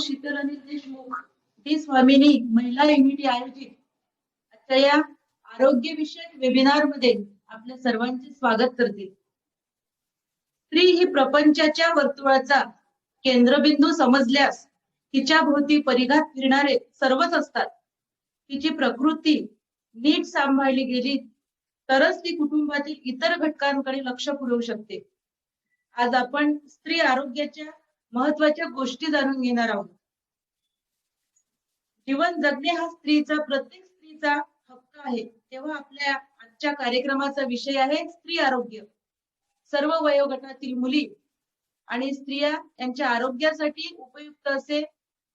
Sheetal Anil Deshmukh D स्वामिनी महिला unity आयोजित आजच्या या आरोग्य विषयक वेबिनार मध्ये आपल्या सर्वांचे स्वागत करते. स्त्री ही प्रपंचाच्या वर्तुळाचा केंद्रबिंदू समजल्यास तिच्या भोवती परिघात फिरणारे सर्वच असतात. तिची प्रकृती नीट सांभाळली गेली तरच ती कुटुंबातील इतर घटकांकडे लक्ष पुरवू शकते. आज आपण स्त्री आरोग्याच्या महत्वाच्या गोष्टी जाणून घेणार आहोत. जीवन जगणे हा प्रत्येक स्त्रीचा हक्क आहे. तेव्हा आपल्या आजच्या कार्यक्रमाचा विषय आहे स्त्री आरोग्य. सर्व वयोगटातील मुली आणि स्त्रिया यांच्या आरोग्यासाठी उपयुक्त असे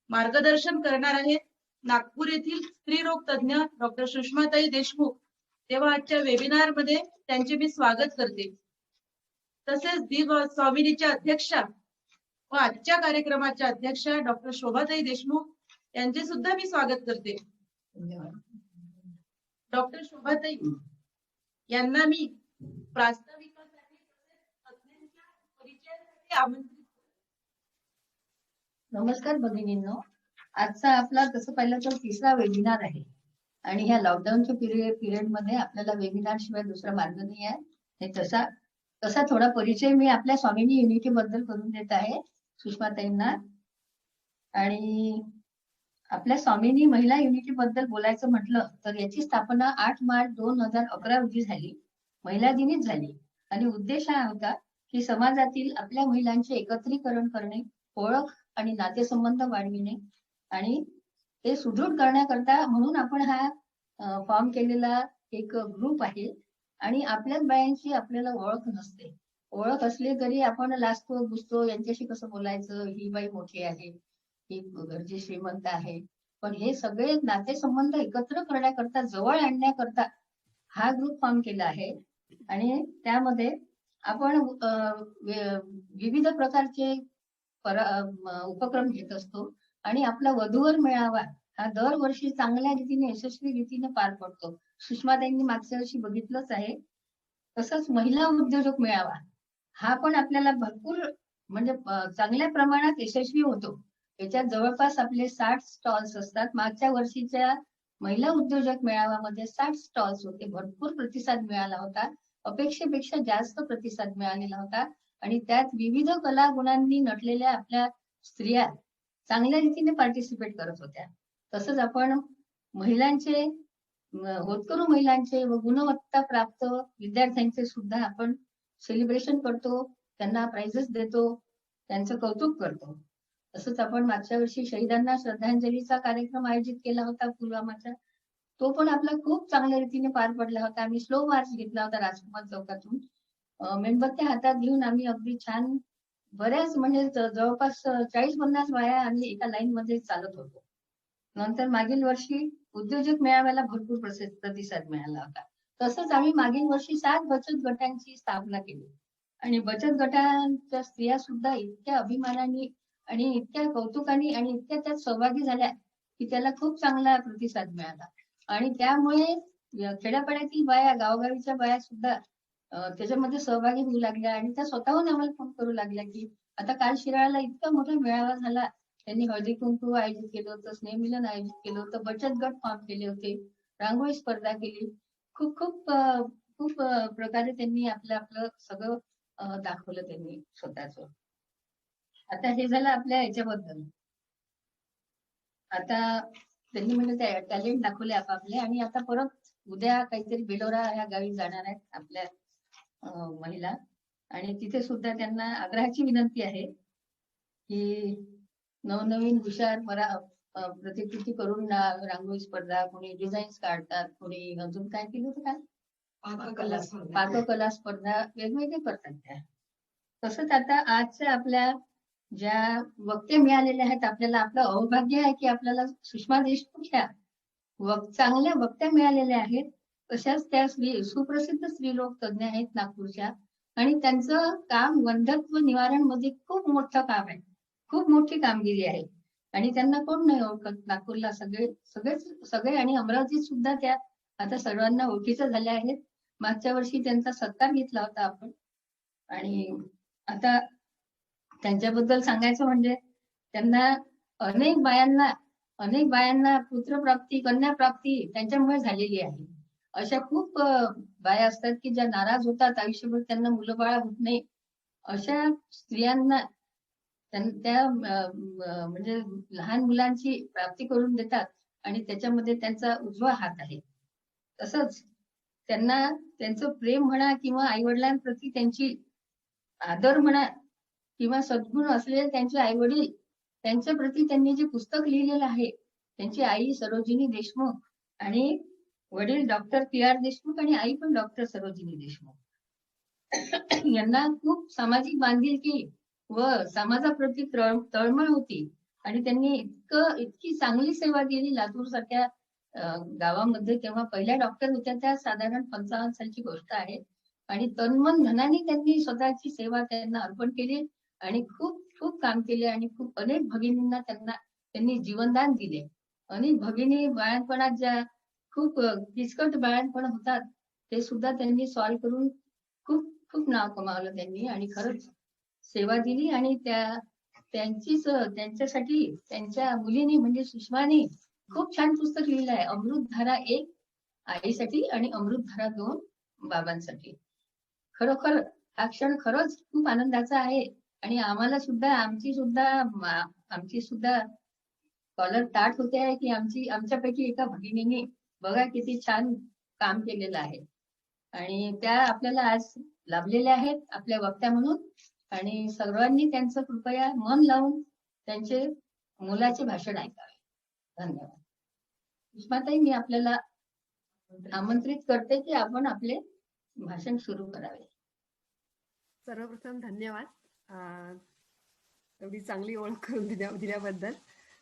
मार्गदर्शन करणार आहेत नागपूर येथील स्त्रीरोग तज्ञ डॉक्टर सुषमाताई देशमुख. तेव्हा आजच्या वेबिनार मध्ये त्यांचे मी स्वागत करते. तसेच दी स्वामिनीच्या अध्यक्षा व आजच्या कार्यक्रमाच्या अध्यक्षा डॉक्टर शोभाताई देशमुख यांचे सुद्धा मी स्वागत करते. डॉक्टर शोभाताई यांना मी प्रास्ताविकासाठी तज्ञांच्या परिचयासाठी आमंत्रित. नमस्कार भगिनींनो, आजचा आपला तसं पाहिलं तर तिसरा वेबिनार आहे आणि ह्या लॉकडाऊनच्या पिरियड मध्ये आपल्याला वेबिनार शिवाय दुसरा मार्ग नाही आहे. तसा थोडा परिचय मी आपल्या स्वामिनी युनिटी बद्दल करून देत आहे सुषमाताईंना. आणि आपल्या स्वामिनी महिला युनिटी बद्दल बोलायचं म्हटलं तर याची स्थापना 8 मार्च 2011 रोजी झाली, महिला दिनीच झाली. आणि उद्देश हा होता की समाजातील आपल्या महिलांचे एकत्रीकरण करणे, ओळख आणि नातेसंबंध वाढविणे आणि ते सुदृढ करण्याकरता म्हणून आपण हा फॉर्म केलेला एक ग्रुप आहे. आणि आपल्याच बायांची आपल्याला ओळख नसते. ओळख असली तरी आपण लाजतो बुजतो, यांच्याशी कसं बोलायचं, ही बाई मोठी आहे, ही घरची श्रीमंत आहे. पण हे सगळे नातेसंबंध एकत्र करण्याकरता, जवळ आणण्याकरता हा ग्रुप फॉर्म केला आहे. आणि त्यामध्ये आपण विविध प्रकारचे उपक्रम घेत असतो. आणि आपला वधूवर मेळावा हा दरवर्षी चांगल्या रीतीने यशस्वी रीतीने पार पडतो. सुषमाताईंनी मागच्या वर्षी बघितलंच आहे. तसंच महिला उद्योजक मेळावा हा पण आपल्याला भरपूर म्हणजे चांगल्या प्रमाणात यशस्वी होतो. याच्यात जवळपास आपले 60 स्टॉल्स असतात. मागच्या वर्षीच्या महिला उद्योजक मेळाव्यामध्ये 60 स्टॉल्स होते. भरपूर प्रतिसाद मिळाला होता, अपेक्षेपेक्षा जास्त प्रतिसाद मिळालेला होता. आणि त्यात विविध कला गुणांनी नटलेल्या आपल्या स्त्रिया चांगल्या रीतीने पार्टिसिपेट करत होत्या. तसंच आपण महिलांचे होतकरू महिलांचे व गुणवत्ता प्राप्त विद्यार्थ्यांचे सुद्धा आपण सेलिब्रेशन करतो, त्यांना प्राइजेस देतो, त्यांचं कौतुक करतो. तसंच आपण मागच्या वर्षी शहीदांना श्रद्धांजलीचा कार्यक्रम आयोजित केला होता पुलवामाचा. तो पण आपला खूप चांगल्या रीतीने पार पडला होता. आम्ही स्लो मार्च घेतला होता राजकुमार चौकातून. मेणबत्त्या हातात घेऊन आम्ही अगदी छान बऱ्याच म्हणजे जवळपास 40-50 बाया आम्ही एका लाईन मध्ये चालत होतो. नंतर मागील वर्षी उद्योजक मेळाव्याला भरपूर प्रतिसाद मिळाला होता. तसंच आम्ही मागील वर्षी 7 बचत गटांची स्थापना केली. आणि बचत गटांच्या स्त्रिया सुद्धा इतक्या अभिमानाने आणि इतक्या कौतुकाने आणि इतक्या त्यात सहभागी झाल्या की त्याला खूप चांगला प्रतिसाद मिळाला. आणि त्यामुळे खेड्यापाड्यातील बाया, गावगावीच्या बाया सुद्धा त्याच्यामध्ये सहभागी होऊ लागल्या. आणि त्या स्वतःहून आम्हाला फोन करू लागल्या की आता काल शिराळ्याला इतका मोठा मेळावा झाला, त्यांनी हळदी कुंकू आयोजित केलं होतं, स्नेहमिलन आयोजित केलं होतं, बचत गट फॉर्म केले होते, रांगोळी स्पर्धा केली. खूप खूप खूप प्रकारे त्यांनी आपलं सगळं दाखवलं त्यांनी स्वतःच. आता हे झालं आपल्या याच्याबद्दल. आता त्यांनी म्हणजे टॅलेंट दाखवले आपापले. आणि आता परत उद्या काहीतरी बेलोरा ह्या गावी जाणार आहेत आपल्या महिला. आणि तिथे सुद्धा त्यांना आग्रहाची विनंती आहे की नवनवीन हुशार प्रतिकृती करून रांगोळी स्पर्धा, कोणी डिझाईन्स काढतात, कोणी अजून काय केलं होतं, काय पाककला स्पर्धा वेगवेगळे करतात त्या. तसंच आता आजच्या आपल्या ज्या वक्ते मिळालेल्या आहेत आपल्याला, आपलं अवभाग्य आहे की आपल्याला सुषमा देशमुख ह्या चांगल्या वक्त्या मिळालेल्या आहेत. तशाच त्या सुप्रसिद्ध स्त्रीरोग तज्ञ आहेत नागपूरच्या. आणि त्यांचं काम वंध्यत्व निवारण मध्ये खूप मोठं काम आहे, खूप मोठी कामगिरी आहे. आणि त्यांना कोण नाही ओळखत नागपूरला, सगळे आणि अमरावतीत सुद्धा त्या आता सर्वांना ओळखीच्या झाल्या आहेत. मागच्या वर्षी त्यांचा सत्कार घेतला होता आपण. आणि आता त्यांच्याबद्दल सांगायचं म्हणजे त्यांना अनेक बायांना पुत्रप्राप्ती, कन्याप्राप्ती त्यांच्यामुळे झालेली आहे. अशा खूप बाया असतात की ज्या नाराज होतात, आयुष्यभर त्यांना मुलं बाळ होत नाही. अशा स्त्रियांना त्या म्हणजे लहान मुलांची प्राप्ती करून देतात आणि त्याच्यामध्ये त्यांचा उजवा हात आहे. तसंच त्यांना त्यांचं प्रेम म्हणा किंवा आई वडिलांप्रती त्यांची आदर म्हणा किंवा सद्गुण असलेले त्यांचे आई वडील, त्यांच्या प्रती त्यांनी जे पुस्तक लिहिलेलं आहे, त्यांची आई सरोजिनी देशमुख आणि वडील डॉक्टर PR देशमुख आणि आई पण डॉक्टर सरोजिनी देशमुख, यांना खूप सामाजिक बांधिलकी व समाजाप्रती तळमळ होती आणि त्यांनी इतकी चांगली सेवा केली लातूर सारख्या गावामध्ये. तेव्हा पहिल्या डॉक्टर होत्या त्या, साधारण 55 सालची गोष्ट आहे. आणि तनमन धनाने त्यांनी स्वतःची सेवा त्यांना अर्पण केली आणि खूप खूप काम केले आणि खूप अनेक भगिनींना त्यांनी जीवनदान दिले. अनेक भगिनी बाळणपणात ज्या खूप किचकट बाळणपण होतात ते सुद्धा त्यांनी सॉल्व्ह करून खूप खूप नाव कमावलं त्यांनी आणि खरंच सेवा दिली. आणि त्यांच्यासाठी त्यांच्या मुलीने म्हणजे सुषमाने खूप छान पुस्तक लिहिलं आहे, अमृतधारा 1 आईसाठी आणि अमृतधारा 2 बाबांसाठी. खरोखर हा क्षण खरंच खूप आनंदाचा आहे आणि आम्हाला सुद्धा आमची सुद्धा कॉलर ताट होते आहे की आमच्यापैकी एका भगिनीने बघा किती छान काम केलेलं आहे आणि त्या आपल्याला आज लाभलेल्या आहेत आपल्या वक्त्या म्हणून. आणि सर्वांनी त्यांचं कृपया मन लावून त्यांचे मुलाचे भाषण ऐकावे. धन्यवाद. सुषमाताई, मी आपल्याला आमंत्रित करते की आपण आपले भाषण सुरू करावे. सर्वप्रथम धन्यवाद एवढी चांगली ओळख करून दिल्याबद्दल.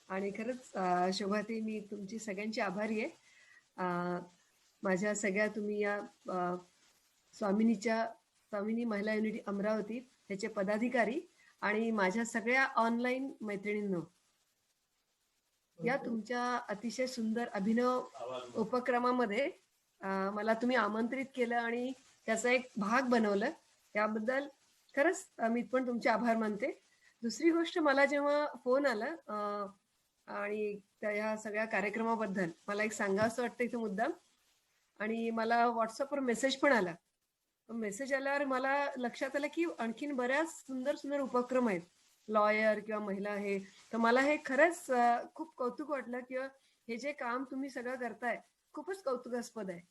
आणि खरंच शोभाताई, मी तुमची सगळ्यांची आभारी आहे. माझ्या सगळ्या तुम्ही या स्वामिनी महिला युनिटी अमरावती त्याचे पदाधिकारी आणि माझ्या सगळ्या ऑनलाईन मैत्रिणींनो, या तुमच्या अतिशय सुंदर अभिनव उपक्रमामध्ये मला तुम्ही आमंत्रित केलं आणि त्याचा एक भाग बनवलं, त्याबद्दल खरंच मी पण तुमचे आभार मानते. दुसरी गोष्ट, मला जेव्हा फोन आला आणि या सगळ्या कार्यक्रमाबद्दल मला एक सांगावंसं वाटतं इथं मुद्दाम, आणि मला व्हॉट्सअपवर मेसेज पण आला. मेसेज आल्यावर मला लक्षात आलं की आणखीन बऱ्याच सुंदर सुंदर उपक्रम आहेत, लॉयर किंवा महिला आहे. तर मला हे खरंच खूप कौतुक वाटलं की हे जे काम तुम्ही सगळं करताय खूपच कौतुकास्पद आहे.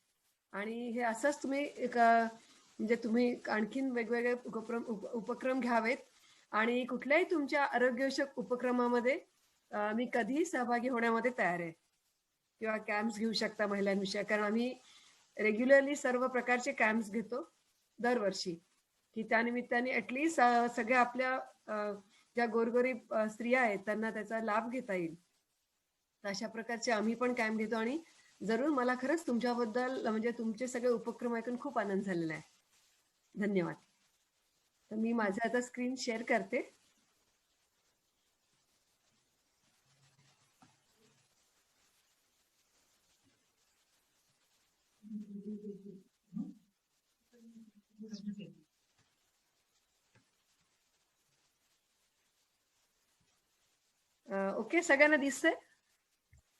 आणि हे असंच तुम्ही म्हणजे तुम्ही आणखीन वेगवेगळे उपक्रम घ्यावेत आणि कुठल्याही तुमच्या आरोग्यविषयक उपक्रमामध्ये मी कधीही सहभागी होण्यामध्ये तयार आहे. किंवा कॅम्प्स घेऊ शकता महिलांविषयी, कारण आम्ही रेग्युलरली सर्व प्रकारचे कॅम्प्स घेतो दरवर्षी, की त्यानिमित्ताने ऍटलीस्ट सगळ्या आपल्या ज्या गोरगरीब स्त्रिया आहेत त्यांना त्याचा लाभ घेता येईल. अशा प्रकारचे आम्ही पण कॅम्प घेतो आणि जरूर मला खरंच तुमच्याबद्दल म्हणजे तुमचे सगळे उपक्रम ऐकून खूप आनंद झालेला आहे. धन्यवाद. तर मी माझा आता स्क्रीन शेअर करते. ओके, सगळ्यांना दिसतंय,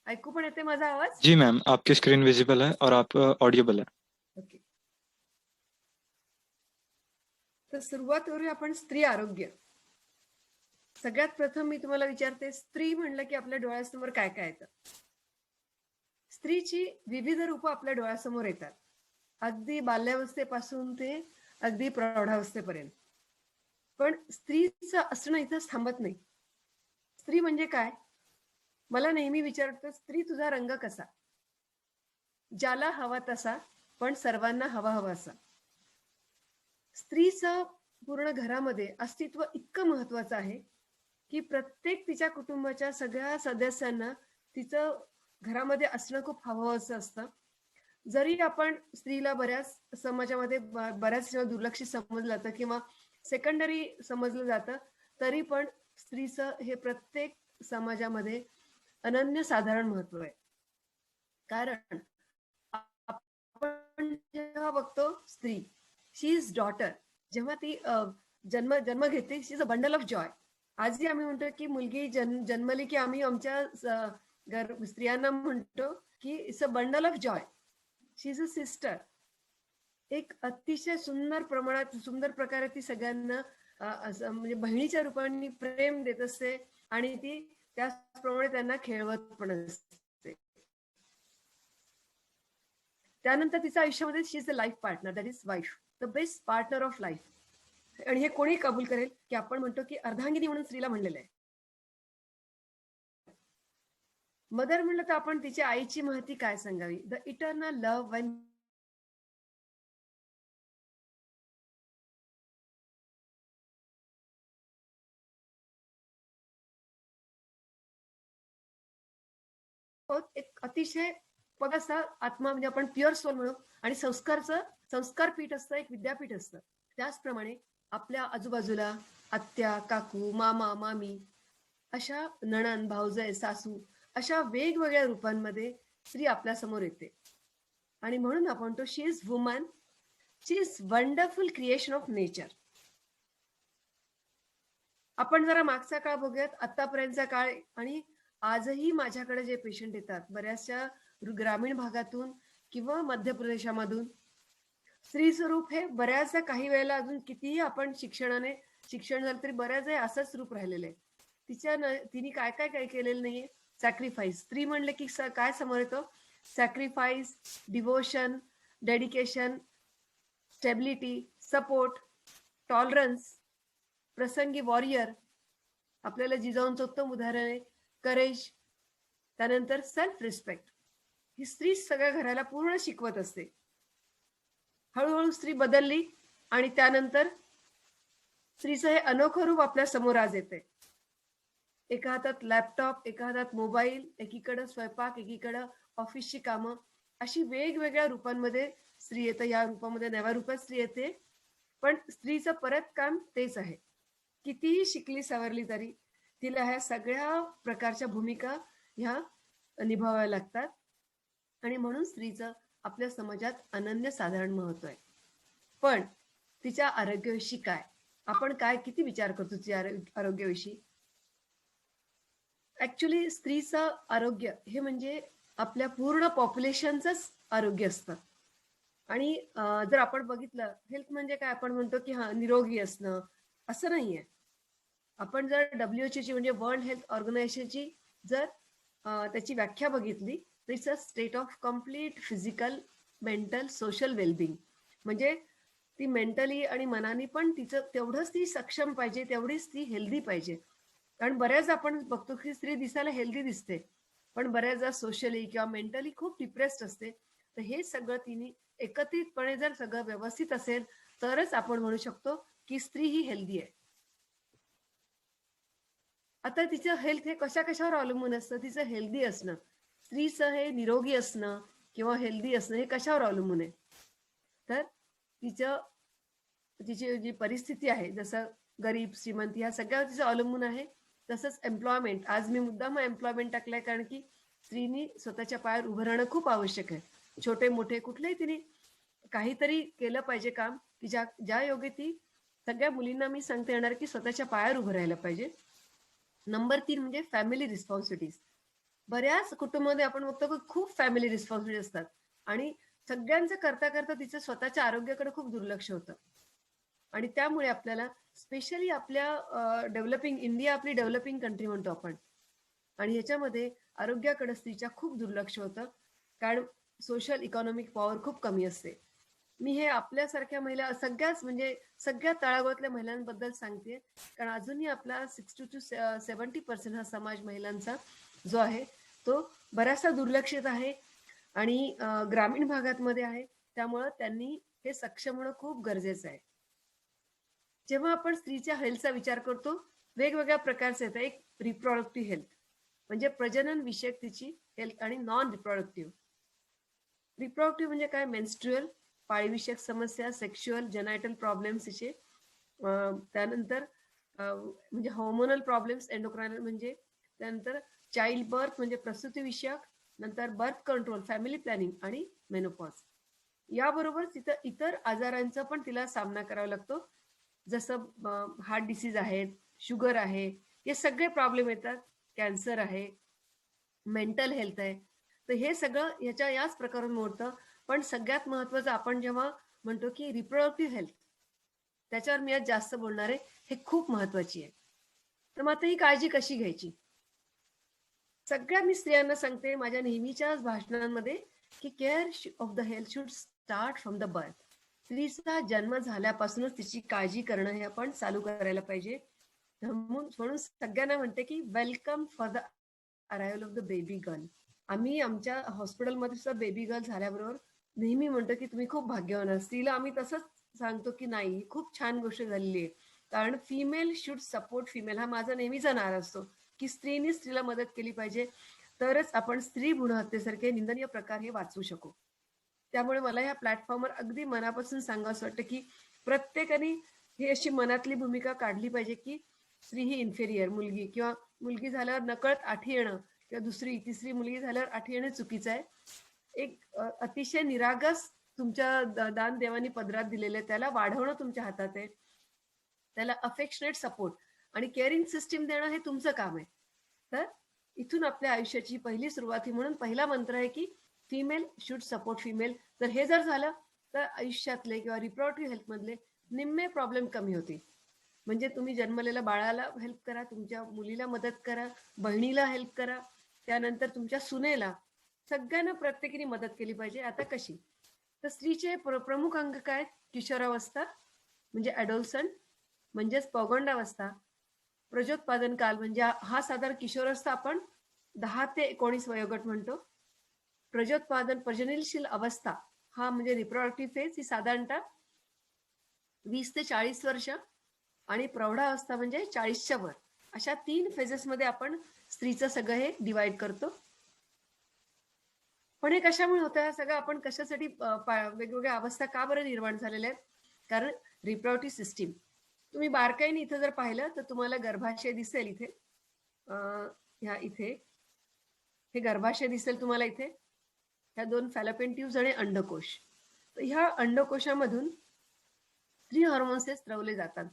ऐकू पण येते माझा आवाज? जी मैम, आपकी स्क्रीन विजिबल है और आप ऑडियबल है. ओके, तर सुरुवात करूया आपण स्त्री आरोग्य. सगळ्यात प्रथम मी तुम्हाला विचारते, स्त्री म्हणलं की आपल्या डोळ्यासमोर काय काय येतं? स्त्रीची विविध रूपं आपल्या डोळ्यासमोर येतात, अगदी बाल्यावस्थेपासून ते अगदी प्रौढावस्थेपर्यंत. पण स्त्रीचं असणं इथंच थांबत नाही. स्त्री म्हणजे काय? मला नेहमी विचारतं, स्त्री तुझा रंग कसा? ज्याला हवा तसा, पण सर्वांना हवा हवा असा. स्त्रीचं पूर्ण घरामध्ये अस्तित्व इतकं महत्वाचं आहे की प्रत्येक तिच्या कुटुंबाच्या सगळ्या सदस्यांना तिचं घरामध्ये असणं खूप हवंसं असतं. जरी आपण स्त्रीला बऱ्याच समाजामध्ये बऱ्याच दुर्लक्षित समजलं जातं किंवा सेकंडरी समजलं जातं, तरी पण स्त्रीचं हे प्रत्येक समाजामध्ये अनन्यसाधारण महत्व आहे. कारण आपण जेव्हा बघतो स्त्री, शी इज डॉटर, जेव्हा ती जन्म घेते, she is a bundle of joy. आजही आम्ही म्हणतो की मुलगी जन्मली की आम्ही आमच्या स्त्रियांना म्हणतो की it's a bundle of Joy, she is a sister. एक अतिशय सुंदर प्रकारे ती सगळ्यांना असं म्हणजे बहिणीच्या रूपाने प्रेम देत असते आणि ती त्याचप्रमाणे त्यांना खेळवत पण असते. त्यानंतर तिच्या आयुष्यामध्ये she is the life partner, that is wife, the best partner of life. आणि हे कोणी कबूल करेल की आपण म्हणतो की अर्धांगिनी म्हणून स्त्रीला म्हणलेलं आहे. मदर म्हणलं तर आपण तिच्या आईची महती काय सांगावी, द इटर्नल लव्ह वेन एक अतिशय असा आत्मा म्हणजे आपण प्युअर सोल म्हणू आणि संस्कार पीठ असतं, एक विद्यापीठ असतं. त्याचप्रमाणे आपल्या आजूबाजूला आत्या, काकू, मामा, मामी, अशा नणन, भाऊजय, सासू अशा वेगवेगळ्या रूपांमध्ये स्त्री आपल्या समोर येते. आणि म्हणून आपण तो she is woman, she is wonderful creation of nature. आपण जरा मागचा काळ बघूयात, आतापर्यंतचा काळ. आणि आजही माझ्याकडे जे पेशंट येतात बऱ्याचशा ग्रामीण भागातून किंवा मध्य प्रदेशामधून, स्त्री स्वरूप हे बऱ्याचदा काही वेळेला अजून कितीही आपण शिक्षण झालं तरी बऱ्याच वेळा असंच रूप राहिलेलं आहे. तिने काय काय काय केलेलं नाहीये. सॅक्रिफाईस, स्त्री म्हणले की काय समोर येतो, sacrifice, devotion, dedication, stability, support, tolerance, प्रसंगी वॉरियर, आपल्याला जिजाऊंचं उत्तम उदाहरण आहे, करेज, त्यानंतर सेल्फ रिस्पेक्ट. ही स्त्री सगळ्या घराला पूर्ण शिकवत असते. हळूहळू स्त्री बदलली आणि त्यानंतर स्त्रीचं हे अनोखं रूप आपल्या समोर आज येते. एका हातात लॅपटॉप, एका हातात मोबाईल, एकीकडं स्वयंपाक, एकीकडं ऑफिसची कामं, अशी वेगवेगळ्या रूपांमध्ये स्त्री येते. या रूपामध्ये नव्या रूपात स्त्री येते, पण स्त्रीचं परत काम तेच आहे. कितीही शिकली सवरली तरी तिला ह्या सगळ्या प्रकारच्या भूमिका ह्या निभावाव्या लागतात. आणि म्हणून स्त्रीचं आपल्या समाजात अनन्यसाधारण महत्व आहे. पण तिच्या आरोग्याविषयी काय, आपण किती विचार करतो तिच्या आरोग्याविषयी. ऍक्च्युली स्त्रीचं आरोग्य हे म्हणजे आपल्या पूर्ण पॉप्युलेशनचंच आरोग्य असतं. आणि जर आपण बघितलं, हेल्थ म्हणजे काय, आपण म्हणतो की हा निरोगी असणं, असं नाहीये. आपण जर WHO ची म्हणजे वर्ल्ड हेल्थ ऑर्गनायझेशनची जर त्याची व्याख्या बघितली तर it's a state of complete physical, mental, social wellbeing. म्हणजे ती मेंटली आणि मनाने पण तिचं तेवढंच ती सक्षम पाहिजे, तेवढीच ती हेल्दी पाहिजे. कारण बऱ्याच आपण बघतो की स्त्री दिसायला हेल्दी दिसते, पण बऱ्याचदा सोशली किंवा मेंटली खूप डिप्रेस्ड असते. तर हे सगळं तिने एकत्रितपणे जर सगळं व्यवस्थित असेल तरच आपण म्हणू शकतो की स्त्री ही हेल्दी आहे. आता तिचं हेल्थ हे कशावर अवलंबून असतं, तिचं हेल्दी असणं, स्त्रीचं हे निरोगी असणं किंवा हेल्दी असणं हे कशावर अवलंबून आहे. तर तिची जी परिस्थिती आहे, जसं गरीब श्रीमंत, ह्या सगळ्यावर तिचं अवलंबून आहे. तसंच एम्प्लॉयमेंट, आज मी मुद्दाम एम्प्लॉयमेंट टाकलाय कारण की स्त्रीनी स्वतःच्या पायावर उभं राहणं खूप आवश्यक आहे. छोटे मोठे कुठलेही तिने काहीतरी केलं पाहिजे काम की ज्या योगे ती सगळ्या मुलींना मी सांगता येणार की स्वतःच्या पायावर उभं राहायला पाहिजे. नंबर 3 म्हणजे फॅमिली रिस्पॉन्सिबिलिटीज. बऱ्याच कुटुंबामध्ये आपण बघतो की खूप फॅमिली रिस्पॉन्सिबिलिटी असतात आणि सगळ्यांचं करता करता तिचं स्वतःच्या आरोग्याकडे खूप दुर्लक्ष होतं. आणि त्यामुळे आपल्याला स्पेशली आपल्या डेव्हलपिंग इंडिया, आपली डेव्हलपिंग कंट्री म्हणतो आपण, आणि ह्याच्यामध्ये आरोग्याकडे स्त्रीच्या खूप दुर्लक्ष होतं. कारण सोशल इकॉनॉमिक पॉवर खूप कमी असते. मी हे आपल्यासारख्या महिला म्हणजे सगळ्या तळागाळातल्या महिलांबद्दल सांगते, कारण अजूनही आपला 60 to 70% हा समाज महिलांचा जो आहे तो बराचसा दुर्लक्षित आहे आणि ग्रामीण भागांमध्ये आहे. त्यामुळं त्यांनी हे सक्षम होणं खूप गरजेचं आहे. जेव्हा आपण स्त्रीच्या हेल्थचा विचार करतो, वेगवेगळ्या प्रकारचे येतात. एक रिप्रोडक्टिव्ह हेल्थ म्हणजे प्रजनन विषयक तिची हेल्थ, आणि नॉन रिप्रोडक्टिव्ह. रिप्रोडक्टिव्ह म्हणजे काय, मेन्स्ट्रुअल, पाळीविषयक समस्या, सेक्शुअल, जेनायटल प्रॉब्लेम्स तिचे, त्यानंतर म्हणजे हॉर्मोनल प्रॉब्लेम्स, एंडोक्रायनल, म्हणजे त्यानंतर चाइल्ड बर्थ म्हणजे प्रसूती विषयक, नंतर बर्थ कंट्रोल, फॅमिली प्लॅनिंग आणि मेनोपॉज. याबरोबर तिथं इतर आजारांचा पण तिला सामना करावा लागतो, जसं हार्ट डिसीज आहेत, शुगर आहे, हे सगळे प्रॉब्लेम येतात. कॅन्सर आहे, मेंटल हेल्थ आहे. तर हे सगळं याच प्रकारात मोडतं. पण सगळ्यात महत्वाचं आपण जेव्हा म्हणतो की रिप्रोडक्टिव्ह हेल्थ, त्याच्यावर मी आज जास्त बोलणार आहे. हे खूप महत्वाची आहे. तर मग आता ही काळजी कशी घ्यायची? सगळ्या मी स्त्रियांना सांगते माझ्या नेहमीच्याच भाषणांमध्ये की care of the health should start from the birth. स्त्रीचा जन्म झाल्यापासूनच तिची काळजी करणं हे आपण चालू करायला पाहिजे. म्हणून सगळ्यांना म्हणते की welcome for the arrival of the baby girl. आम्ही आमच्या हॉस्पिटलमध्ये सुद्धा बेबी गर्ल झाल्याबरोबर नेहमी म्हणतो की तुम्ही खूप भाग्यवान आहात. स्त्रीला आम्ही तसंच सांगतो की नाही, खूप छान गोष्ट झालेली आहे. कारण फिमेल शुड सपोर्ट फिमेल, हा माझा नेहमीचा नारा असतो की स्त्रीने स्त्रीला मदत केली पाहिजे, तरच आपण स्त्री भ्रूण हत्येसारखे निंदनीय प्रकार हे वाचवू शकू. त्यामुळे मला या प्लॅटफॉर्मवर अगदी मनापासून सांगावंसं वाटतं की प्रत्येकाने ही अशी मनातली भूमिका काढली पाहिजे की स्त्री ही इन्फेरियर, मुलगी झाल्यावर नकळत आठी येणं किंवा दुसरी तिसरी मुलगी झाल्यावर आठी येणं चुकीचं आहे. एक अतिशय निरागस तुमच्या दान देवानी पदरात दिलेले, त्याला वाढवणं तुमच्या हातात आहे. त्याला अफेक्शनेट सपोर्ट आणि केअरिंग सिस्टीम देणं हे तुमचं काम आहे. तर इथून आपल्या आयुष्याची पहिली सुरुवात म्हणून पहिला मंत्र आहे की फिमेल शुड सपोर्ट फिमेल. तर हे जर झालं तर आयुष्यातले किंवा रिप्रोडक्टिव्ह हेल्थ मधले निम्मे प्रॉब्लेम कमी होतील. म्हणजे तुम्ही जन्मलेल्या बाळाला हेल्प करा, तुमच्या मुलीला मदत करा, बहिणीला हेल्प करा, त्यानंतर तुमच्या सुनेला, सगळ्यांना प्रत्येकीने मदत केली पाहिजे. आता कशी? तर स्त्रीचे प्रमुख अंग काय? किशोरावस्था म्हणजे ॲडोलसंट, म्हणजेच पौगंडावस्था, प्रजोत्पादन काल म्हणजे हा साधारण किशोरावस्था आपण 10 ते 19 वयोगट म्हणतो. प्रजोत्पादन प्रजननशील अवस्था हा म्हणजे रिप्रोडक्टिव्ह फेज, ही साधारणतः 20 ते 40 वर्ष, आणि प्रौढावस्था म्हणजे 40च्या वर. अशा 3 फेजेसमध्ये आपण स्त्रीचं सगळं हे डिवाइड करतो. पण हे कशामुळे होतं? हे सगळं आपण कशासाठी वेगवेगळ्या अवस्था का बरं निर्माण झालेल्या आहेत? कारण रिप्रोडक्टिव्ह सिस्टीम. तुम्ही बारकाईने इथं जर पाहिलं तर तुम्हाला गर्भाशय दिसेल इथे, ह्या इथे हे गर्भाशय दिसेल तुम्हाला इथे, ह्या 2 फॅलोपियन ट्यूब्स आणि अंडकोश. तर ह्या अंडकोशामधून स्त्री हॉर्मोन्स हे स्त्रवले जातात.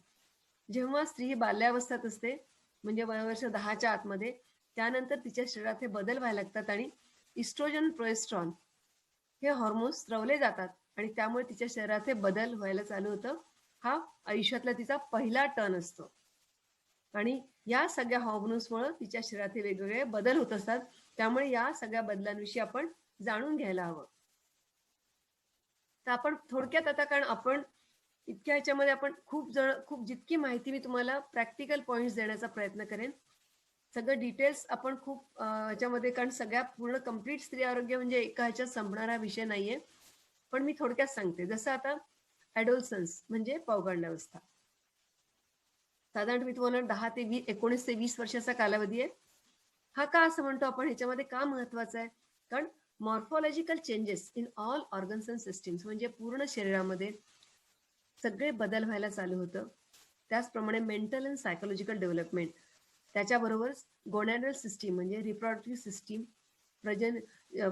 जेव्हा स्त्री बाल्यावस्थेत असते म्हणजे वयोवर्ष 10च्या आतमध्ये, त्यानंतर तिच्या शरीरात हे बदल व्हायला लागतात आणि इस्ट्रोजन, प्रोजेस्टेरॉन हे हॉर्मोन्स स्त्रवले जातात आणि त्यामुळे तिच्या शरीरात हे बदल व्हायला चालू होतं. हा आयुष्यातला तिचा पहिला टर्न असतो आणि या सगळ्या हॉर्मोन्समुळे तिच्या शरीरात हे वेगवेगळे बदल होत असतात. त्यामुळे या सगळ्या बदलांविषयी आपण जाणून घ्यायला हवं. तर आपण थोडक्यात आता, कारण आपण इतक्या ह्याच्यामध्ये आपण खूप जितकी माहिती मी तुम्हाला प्रॅक्टिकल पॉइंट्स देण्याचा प्रयत्न करेन, सगळं डिटेल्स आपण खूप ह्याच्यामध्ये, कारण सगळ्या पूर्ण कम्प्लीट स्त्री आरोग्य म्हणजे एका ह्याच्यात संपणारा विषय नाहीये. पण मी थोडक्यात सांगते. जसं आता ॲडोलसन्स म्हणजे पौगंडावस्था, साधारण मी तुम्हाला 19 ते 20 वर्षाचा कालावधी आहे. हा का असं म्हणतो आपण? ह्याच्यामध्ये का महत्वाचा आहे? कारण morphological changes in all organs and systems, म्हणजे पूर्ण शरीरामध्ये सगळे बदल व्हायला चालू होतं. त्याचप्रमाणे मेंटल अँड सायकोलॉजिकल डेव्हलपमेंट, त्याच्याबरोबरच गोनॅडल सिस्टीम म्हणजे रिप्रोडक्टिव्ह सिस्टीम,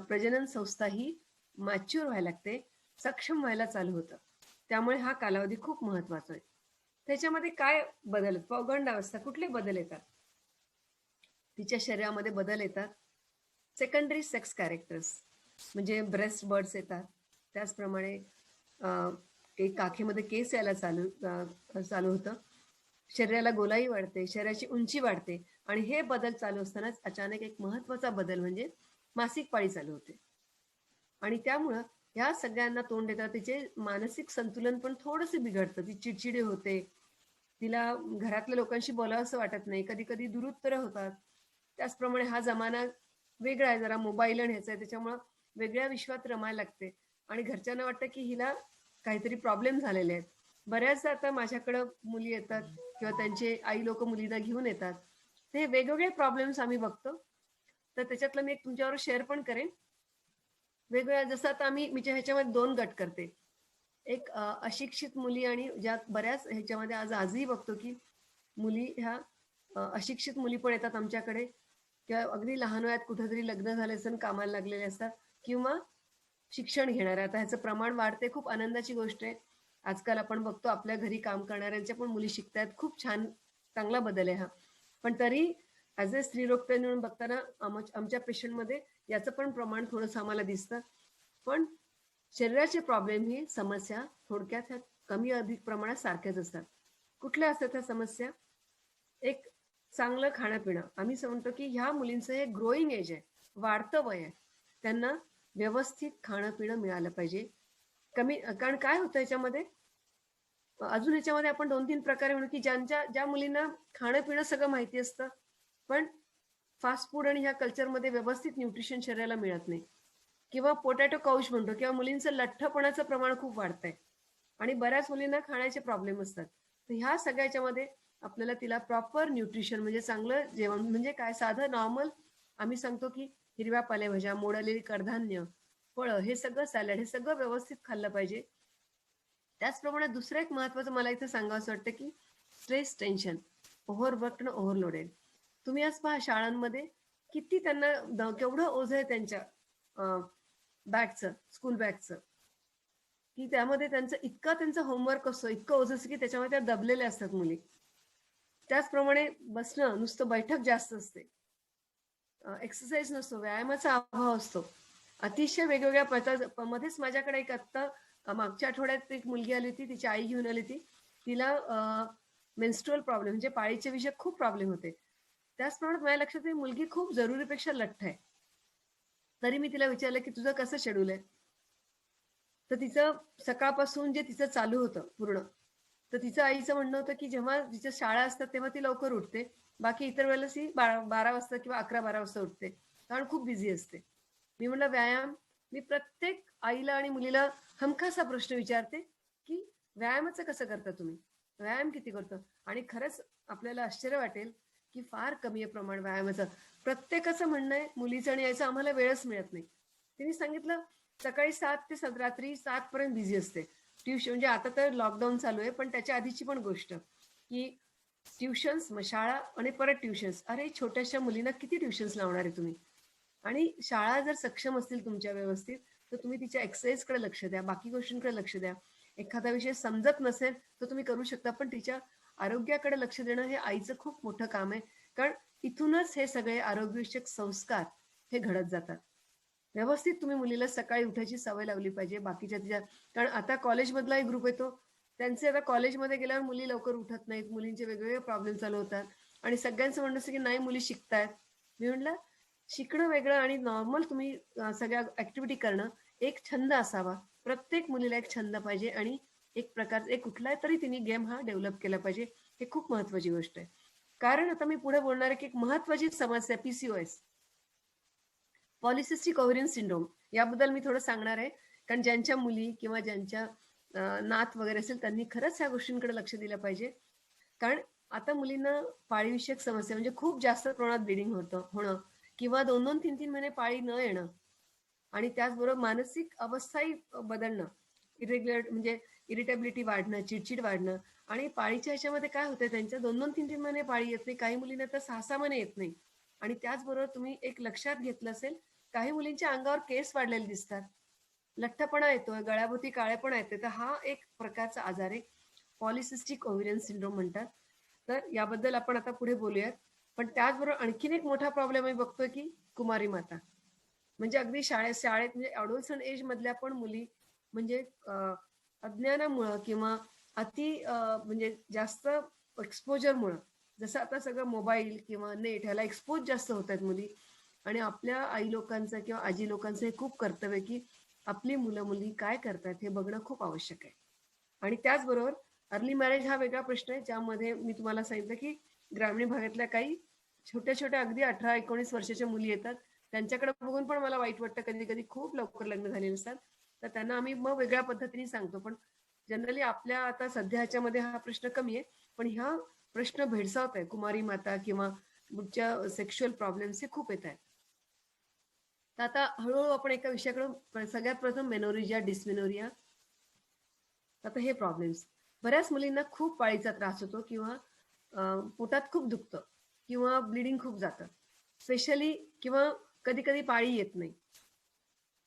प्रजनन संस्था ही मॅच्युअर व्हायला लागते, सक्षम व्हायला चालू होतं. त्यामुळे हा कालावधी खूप महत्वाचा आहे. त्याच्यामध्ये काय बदल? पौगंडावस्था, कुठले बदल येतात? तिच्या शरीरामध्ये बदल येतात. सेकंडरी सेक्स कॅरेक्टर्स म्हणजे ब्रेस्ट बर्ड्स येतात. त्याचप्रमाणे काखेमध्ये केस यायला चालू होतं. शरीराला गोलाई वाढते, शरीराची उंची वाढते आणि हे बदल चालू असतानाच अचानक एक महत्वाचा बदल म्हणजे मासिक पाळी चालू होते. आणि त्यामुळं या सगळ्यांना तोंड देतात. तिचे मानसिक संतुलन पण थोडंसं बिघडतं. ती चिडचिडी होते, तिला घरातल्या लोकांशी बोलावंसं वाटत नाही, कधी कधी दुरुत्तर होतात. त्याचप्रमाणे हा जमाना वेगळा आहे, जरा मोबाईल आणि ह्याचा आहे, त्याच्यामुळं वेगळ्या विश्वात रमायला लागते आणि घरच्यांना वाटतं की हिला काहीतरी प्रॉब्लेम झालेले आहेत. बऱ्याचदा आता माझ्याकडं मुली येतात किंवा त्यांचे आई लोक मुलींना घेऊन येतात. ते वेगवेगळे प्रॉब्लेम्स आम्ही बघतो. तर त्याच्यातलं मी एक तुमच्यावर शेअर पण करेन. वेगवेगळ्या, जसं आता मी ह्याच्यामध्ये 2 गट करते. एक अशिक्षित मुली, आणि ज्यात बऱ्याच ह्याच्यामध्ये आजही बघतो की मुली ह्या अशिक्षित मुली पण येतात आमच्याकडे, किंवा अगदी लहान वयात कुठेतरी लग्न झाले असं कामाला लागलेले असतात, किंवा शिक्षण घेणाऱ्या. आता ह्याचं प्रमाण वाढते, खूप आनंदाची गोष्ट आहे. आजकाल आपण बघतो आपल्या घरी काम करणाऱ्यांच्या पण मुली शिकतायत, खूप छान, चांगला बदल आहे हा. पण तरी ॲज अ स्त्रीरोगतज्ञ म्हणून बघताना आमच्या पेशंटमध्ये याचं पण प्रमाण थोडंसं आम्हाला दिसतं. पण शरीराचे प्रॉब्लेम ही समस्या थोडक्यात ह्या कमी अधिक प्रमाणात सारख्याच असतात. कुठल्या असतात ह्या समस्या? एक चांगलं खाणं पिणं. आम्ही म्हणतो की ह्या मुलींचं हे ग्रोईंग एज आहे, वाढतं वय आहे, त्यांना व्यवस्थित खाणं पिणं मिळालं पाहिजे. कारण काय होतं याच्यामध्ये, अजून याच्यामध्ये आपण 2-3 प्रकारे म्हणू की ज्या मुलींना खाणं पिणं सगळं माहिती असतं, पण फास्ट फूड आणि ह्या कल्चरमध्ये व्यवस्थित न्यूट्रिशन शरीराला मिळत नाही, किंवा पोटॅटो काउच म्हणतो, किंवा मुलींचं लठ्ठपणाचं प्रमाण खूप वाढतंय आणि बऱ्याच मुलींना खाण्याचे प्रॉब्लेम असतात. तर ह्या सगळ्याच्यामध्ये आपल्याला तिला प्रॉपर न्यूट्रिशन म्हणजे चांगलं जेवण म्हणजे काय, साधं नॉर्मल आम्ही सांगतो की हिरव्या पालेभाज्या, मोडलेली कडधान्य, फळं, हे सगळं सॅलड, हे सगळं व्यवस्थित खाल्लं पाहिजे. त्याचप्रमाणे दुसरं एक महत्वाचं मला इथे सांगावंसं वाटतं की स्ट्रेस, टेन्शन, ओव्हरवर्क, ओव्हरलोडेड. तुम्ही आज पहा शाळांमध्ये किती त्यांना केवढं ओझं आहे त्यांच्या बॅगचं, स्कूल बॅगचं, की त्यामध्ये त्यांचं होमवर्क असतो, इतकं ओझं असतं की त्याच्यामध्ये त्या दबलेल्या असतात मुली. त्याचप्रमाणे बसणं, नुसतं बैठक जास्त असते, एक्सरसाइज नसतो, व्यायामाचा अभाव असतो. अतिशय वेगवेगळ्या मध्येच माझ्याकडे एक आत्ता मागच्या आठवड्यात एक मुलगी आली होती, तिची आई घेऊन आली होती. तिला मेन्स्ट्रुअल प्रॉब्लेम म्हणजे पाळीचे विषय खूप प्रॉब्लेम होते. त्याच प्रमाणात माझ्या लक्षात ही मुलगी खूप जरुरीपेक्षा लठ्ठ आहे. तरी मी तिला विचारलं की तुझं कसं शेड्यूल आहे? तर तिचं सकाळपासून जे तिचं चालू होतं पूर्ण, तर तिचं आईचं म्हणणं होतं की जेव्हा तिच्या शाळा असतात तेव्हा ती लवकर उठते, बाकी इतर वेळेला ती 12 वाजता किंवा 11-12 वाजता उठते, कारण खूप बिझी असते. मी म्हटलं व्यायाम, मी प्रत्येक आईला आणि मुलीला हमखास हा प्रश्न विचारते की व्यायामाचं कसं करता तुम्ही, व्यायाम किती करतो? आणि खरंच आपल्याला आश्चर्य वाटेल की फार कमी आहे प्रमाण व्यायामाचं. प्रत्येकाचं म्हणणं आहे मुलीचं आणि यायचं आम्हाला वेळच मिळत नाही. तिने सांगितलं सकाळी 7 ते रात्री 7 पर्यंत बिझी असते. ट्युशन म्हणजे आता तर लॉकडाऊन चालू आहे, पण त्याच्या आधीची पण गोष्ट की ट्युशन्स, मग शाळा आणि परत ट्युशन्स. अरे छोट्याशा मुलींना किती ट्युशन्स लावणार आहे तुम्ही? आणि शाळा जर सक्षम असतील तुमच्या व्यवस्थित, तर तुम्ही तिच्या एक्सरसाइजकडे लक्ष द्या, बाकी गोष्टींकडे लक्ष द्या. एखादा विषय समजत नसेल तर तुम्ही करू शकता, पण तिच्या आरोग्याकडे लक्ष देणं हे आईचं खूप मोठं काम आहे. कारण इथूनच हे सगळे आरोग्यविषयक संस्कार हे घडत जातात. व्यवस्थित तुम्ही मुलीला सकाळी उठायची सवय लावली पाहिजे. बाकीच्या तिच्या, कारण आता कॉलेजमधला एक ग्रुप येतो, त्यांचे आता कॉलेजमध्ये गेल्यावर मुली लवकर उठत नाहीत, मुलींचे वेगवेगळे प्रॉब्लेम चालू होतात आणि सगळ्यांचं म्हणणं असं की नाही मुली शिकतायत. मी म्हटलं शिकणं वेगळं आणि नॉर्मल तुम्ही सगळ्या ऍक्टिव्हिटी करणं, एक छंद असावा. प्रत्येक मुलीला एक छंद पाहिजे आणि एक प्रकारचा एक कुठला तरी तिने गेम हा डेव्हलप केला पाहिजे. हे खूप महत्वाची गोष्ट आहे. कारण आता मी पुढे बोलणार आहे की एक महत्वाची समस्या PCOS, पॉलिसिस्टिक ओव्हरियन सिंड्रोम, याबद्दल मी थोडं सांगणार आहे. कारण ज्यांच्या मुली किंवा ज्यांच्या नात वगैरे असेल त्यांनी खरंच ह्या गोष्टींकडे लक्ष दिलं पाहिजे. कारण आता मुलींना पाळीविषयक समस्या म्हणजे खूप जास्त प्रमाणात ब्लिडिंग होणं किंवा 2-2, 3-3 महिने पाळी न येणं आणि त्याचबरोबर मानसिक अवस्थाही बदलणं, इरेग्युलर म्हणजे इरिटेबिलिटी वाढणं, चिडचिड वाढणं. आणि पाळीच्या ह्याच्यामध्ये काय होतं, त्यांच्या 2-2, 3-3 महिने पाळी येत नाही, काही मुलींना तर 6-6 महिने येत नाही. आणि त्याचबरोबर तुम्ही एक लक्षात घेतलं असेल, काही मुलींच्या अंगावर केस वाढलेले दिसतात, लठ्ठपणा येतोय, गळ्याभोवती काळेपणा येते. तर हा एक प्रकारचा आजार आहे, पॉलिसिस्टिक ओव्हरियन सिंड्रोम म्हणतात. तर याबद्दल आपण आता पुढे बोलूयात. पण त्याचबरोबर आणखीन एक मोठा प्रॉब्लेम आहे बघतोय की कुमारी माता, म्हणजे अगदी शाळेत म्हणजे ॲडोलसंट एज मधल्या पण मुली म्हणजे अज्ञानामुळं किंवा म्हणजे जास्त एक्सपोजरमुळं, जसं आता सगळं मोबाईल किंवा नेट ह्याला एक्सपोज जास्त होत आहेत मुली. आणि आपल्या आई लोकांचं किंवा आजी लोकांचं हे खूप कर्तव्य की आपली मुलं मुली काय करतात हे बघणं खूप आवश्यक आहे. आणि त्याचबरोबर अर्ली मॅरेज हा वेगळा प्रश्न आहे, ज्यामध्ये मी तुम्हाला सांगितलं की ग्रामीण भागातल्या काही छोट्या छोट्या अगदी 18-19 वर्षाच्या मुली येतात, त्यांच्याकडे बघून पण मला वाईट वाटतं कधी कधी, खूप लवकर लग्न झालेले असतात. तर त्यांना आम्ही मग वेगळ्या पद्धतीने सांगतो. पण जनरली आपल्या आता सध्या ह्याच्यामध्ये हा प्रश्न कमी आहे, पण ह्या प्रश्न भेडसावत आहे, कुमारी माता किंवा सेक्शुअल प्रॉब्लेम्स हे खूप येत आहेत. तर आता हळूहळू आपण एका विषयाकडे, सगळ्यात प्रथम मेनोरिजिया, डिस्मेनोरिया. आता हे प्रॉब्लेम्स बऱ्याच मुलींना खूप पाळीचा त्रास होतो किंवा पोटात खूप दुखतं किंवा ब्लिडिंग खूप जातं स्पेशली, किंवा कधी कधी पाळी येत नाही.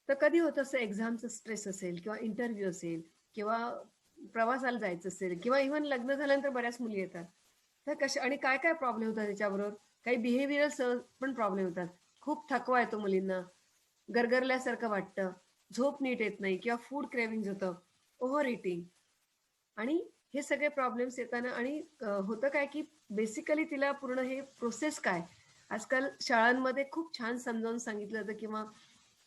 तर कधी होतं असं, एक्झामचं स्ट्रेस असेल किंवा इंटरव्ह्यू असेल किंवा प्रवासाला जायचं असेल किंवा इव्हन लग्न झाल्यानंतर बऱ्याच मुली येतात. तर कशा आणि काय काय प्रॉब्लेम होतात त्याच्याबरोबर, काही बिहेवियरल पण प्रॉब्लेम होतात. खूप थकवा येतो मुलींना, गरगरल्यासारखं वाटतं, झोप नीट येत नाही किंवा फूड क्रेविंग होतं, ओव्हर इटिंग. आणि हे सगळे प्रॉब्लेम्स येताना आणि होतं काय की बेसिकली तिला पूर्ण हे प्रोसेस काय, आजकाल शाळांमध्ये खूप छान समजावून सांगितलं जातं किंवा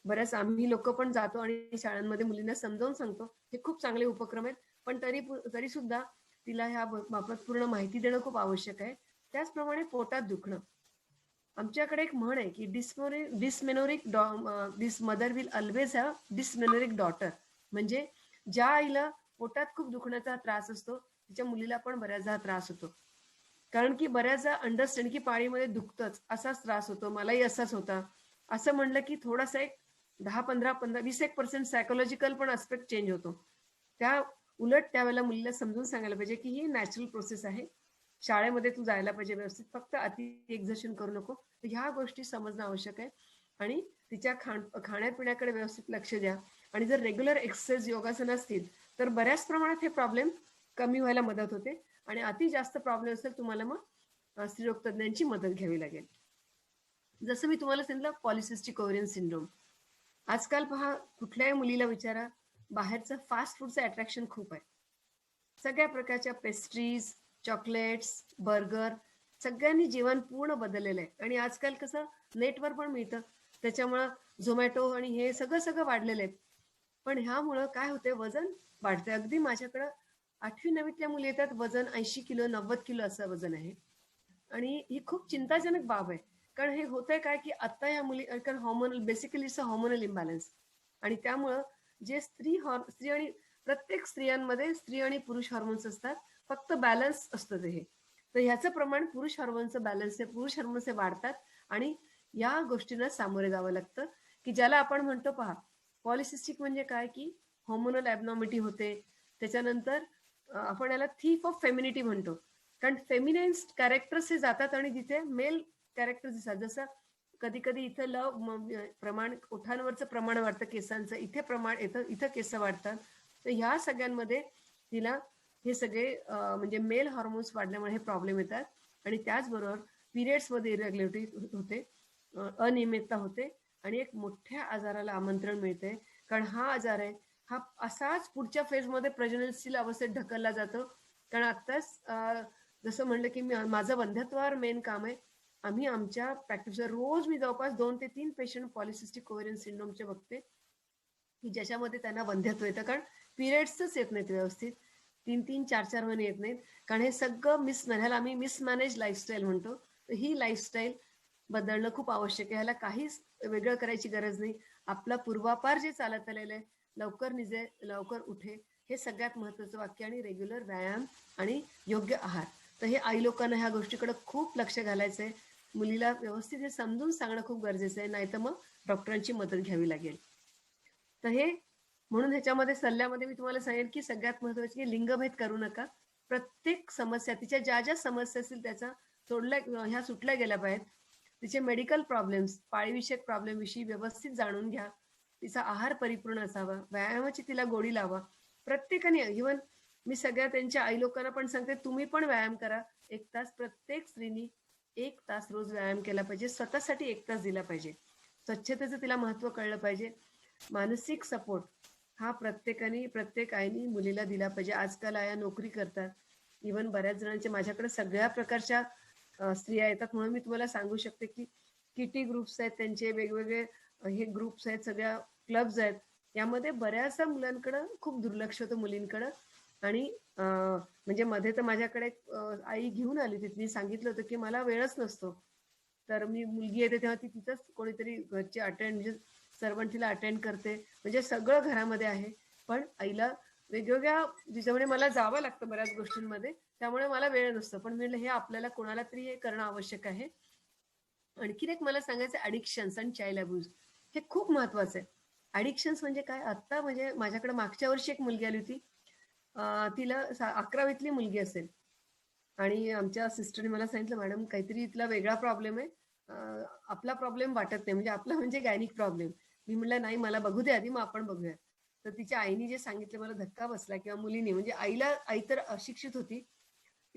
बऱ्याच आम्ही लोक पण जातो आणि शाळांमध्ये मुलींना समजावून सांगतो. हे खूप चांगले उपक्रम आहेत, पण तरी सुद्धा तिला ह्या बाबत पूर्ण माहिती देणं खूप आवश्यक आहे. त्याचप्रमाणे पोटात दुखणं, आमच्याकडे एक म्हण आहे की dysmenorrheic this mother will always have dysmenorrheic daughter. म्हणजे ज्या आईला पोटात खूप दुखण्याचा त्रास असतो तिच्या मुलीला पण बऱ्याचदा त्रास होतो. कारण की बऱ्याचदा अंडरस्टँड की पाळीमध्ये दुखतंच, असाच त्रास होतो, मलाही असाच होता असं म्हणलं की थोडासा एक 10-15-20% सायकोलॉजिकल पण आस्पेक्ट चेंज होतो. त्या उलट त्यावेळेला मुलीला समजून सांगायला पाहिजे की ही नॅचरल प्रोसेस आहे, शाळेमध्ये तू जायला पाहिजे व्यवस्थित, फक्त अति एक्झर्शन करू नको. तर ह्या गोष्टी समजणं आवश्यक आहे. आणि तिच्या खाण्यापिण्याकडे व्यवस्थित लक्ष द्या. आणि जर रेग्युलर एक्सरसाइज योगासन असतील तर बऱ्याच प्रमाणात हे प्रॉब्लेम कमी व्हायला मदत होते. आणि अति जास्त प्रॉब्लेम असेल तुम्हाला मग स्त्रीरोग तज्ञांची मदत घ्यावी लागेल. जसं मी तुम्हाला सांगितलं पॉलिसिस्टिक ओव्हरियन सिंड्रोम, आजकाल पहा कुठल्याही मुलीला विचारा, बाहेरचं फास्ट फूडचं अट्रॅक्शन खूप आहे. सगळ्या प्रकारच्या पेस्ट्रीज, चॉकलेट्स, बर्गर, सगळ्यांनी जीवन पूर्ण बदललेलं आहे. आणि आजकाल कसं नेटवर पण मिळतं, त्याच्यामुळं झोमॅटो आणि हे सगळं वाढलेलं आहे. पण ह्यामुळं काय होते, वजन वाढते. अगदी माझ्याकडं 8वी-9वीतल्या मुली येतात, वजन 80 किलो 90 किलो असं वजन आहे. आणि ही खूप चिंताजनक बाब आहे. कारण हे होतंय काय की आता या मुली, कारण hormonal, basically it's a hormonal imbalance. आणि त्यामुळं जे स्त्री आणि प्रत्येक स्त्रियांमध्ये स्त्री आणि पुरुष हार्मोन्स असतात, फक्त बॅलन्स असतं ते हे. तर ह्याचं प्रमाण पुरुष हार्मोनचं बॅलन्स आहे, पुरुष हार्मोन्स हे वाढतात आणि या गोष्टींना सामोरे जावं लागतं. की ज्याला आपण म्हणतो पहा, पॉलिसिस्टिक म्हणजे काय की हॉर्मोनल ॲबनॉर्मिटी होते. त्याच्यानंतर आपण याला थीफ ऑफ फेमिनिटी म्हणतो. कारण फेमिनाईन कॅरेक्टर्स हे जातात आणि तिथे मेल कॅरेक्टर्स दिसतात. जसं कधी कधी इथं प्रमाण, ओठांवरचं प्रमाण वाढतं केसांचं, इथे प्रमाण येतं, इथं केस वाढतात. तर ह्या सगळ्यांमध्ये तिला हे सगळे म्हणजे मेल हार्मोन्स वाढल्यामुळे हे प्रॉब्लेम येतात. आणि त्याचबरोबर पिरियड्समध्ये इरेग्युलरिटी होते, अनियमितता होते आणि एक मोठ्या आजाराला आमंत्रण मिळते. कारण हा आजार आहे, हा असाच पुढच्या फेजमध्ये प्रजननशील अवस्थेत ढकलला जातो. कारण आत्ताच जसं म्हणलं की माझं वंध्यत्वावर मेन काम आहे. आम्ही आमच्या प्रॅक्टिसवर रोज मी जवळपास 2 ते 3 पेशंट पॉलिसिस्टिक ओव्हरियन सिंड्रोमचे बघते की ज्याच्यामध्ये त्यांना वंध्यत्व येतं. कारण पिरियड्सच येत नाहीत व्यवस्थित, 3-3, 4-4 महिने येत नाहीत. कारण हे सगळं ह्याला आम्ही मिसमॅनेज लाईफस्टाईल म्हणतो. तर ही लाईफस्टाईल बदलणं खूप आवश्यक आहे. ह्याला काहीच वेगळं करायची गरज नाही. आपला पूर्वापार जे चालत आलेलं आहे, लवकर निजे लवकर उठे, हे सगळ्यात महत्त्वाचं वाक्य. आणि रेग्युलर व्यायाम आणि योग्य आहार. तर हे आई लोकांना ह्या गोष्टीकडे खूप लक्ष घालायचं आहे. मुलीला व्यवस्थित हे समजून सांगणं खूप गरजेचं आहे, नाहीतर मग डॉक्टरांची मदत घ्यावी लागेल. तर हे म्हणून ह्याच्यामध्ये सल्ल्यामध्ये मी तुम्हाला सांगेन की सगळ्यात महत्त्वाचे की लिंगभेद करू नका. प्रत्येक समस्या, तिच्या ज्या ज्या समस्या असतील त्याचा ह्या सुटल्या गेल्या पाहिजेत. तिचे मेडिकल प्रॉब्लेम्स, पाळीविषयक प्रॉब्लेम विषयी व्यवस्थित जाणून घ्या. तिचा आहार परिपूर्ण असावा, व्यायामाची तिला गोडी लावा. प्रत्येकाने, इव्हन मी सगळ्या त्यांच्या आई लोकांना पण सांगते, तुम्ही पण व्यायाम करा. 1 तास प्रत्येक स्त्रीनी 1 तास रोज व्यायाम केला पाहिजे. स्वतःसाठी 1 तास दिला पाहिजे. स्वच्छतेचं तिला महत्त्व कळलं पाहिजे. मानसिक सपोर्ट हा प्रत्येकाने, प्रत्येक आईनी मुलीला दिला पाहिजे. आजकाल आया नोकरी करतात, इव्हन बऱ्याच जणांचे माझ्याकडे सगळ्या प्रकारच्या स्त्रिया येतात. म्हणून मी तुम्हाला सांगू शकते की किटी ग्रुप्स आहेत, त्यांचे वेगवेगळे हे ग्रुप्स आहेत, सगळ्या क्लब्स आहेत. यामध्ये बऱ्याचशा मुलांकडं खूप दुर्लक्ष होतं, मुलींकडं. आणि म्हणजे मध्ये तर माझ्याकडे आई घेऊन आली, तिथे सांगितलं होतं की मला वेळच नसतो. तर मी मुलगी येते तेव्हा ती तिथंच कोणीतरी घरची अटेंड, म्हणजे सर्वंट तिला अटेंड करते. म्हणजे सगळं घरामध्ये आहे, पण आईला वेगवेगळ्या जिच्यामुळे मला जावं लागतं बऱ्याच गोष्टींमध्ये, त्यामुळे मला वेळ नसतो. पण मी म्हणलं हे आपल्याला कोणाला तरी हे करणं आवश्यक आहे. आणखीन एक मला सांगायचं, ॲडिक्शन्स आणि चाइल्ड अब्यूज हे खूप महत्वाचं आहे. ॲडिक्शन्स म्हणजे काय, आत्ता म्हणजे माझ्याकडे मागच्या वर्षी एक मुलगी आली होती, तिला 11वीतली मुलगी असेल. आणि आमच्या सिस्टरने मला सांगितलं, मॅडम काहीतरी तिला वेगळा प्रॉब्लेम आहे, आपला प्रॉब्लेम वाटत नाही, म्हणजे आपला म्हणजे गायनिक प्रॉब्लेम. मी म्हटलं नाही, मला बघू दे आधी, मग आपण बघूया. तर तिच्या आईने जे सांगितलं मला धक्का बसला, किंवा मुलीने, म्हणजे आई तर अशिक्षित होती,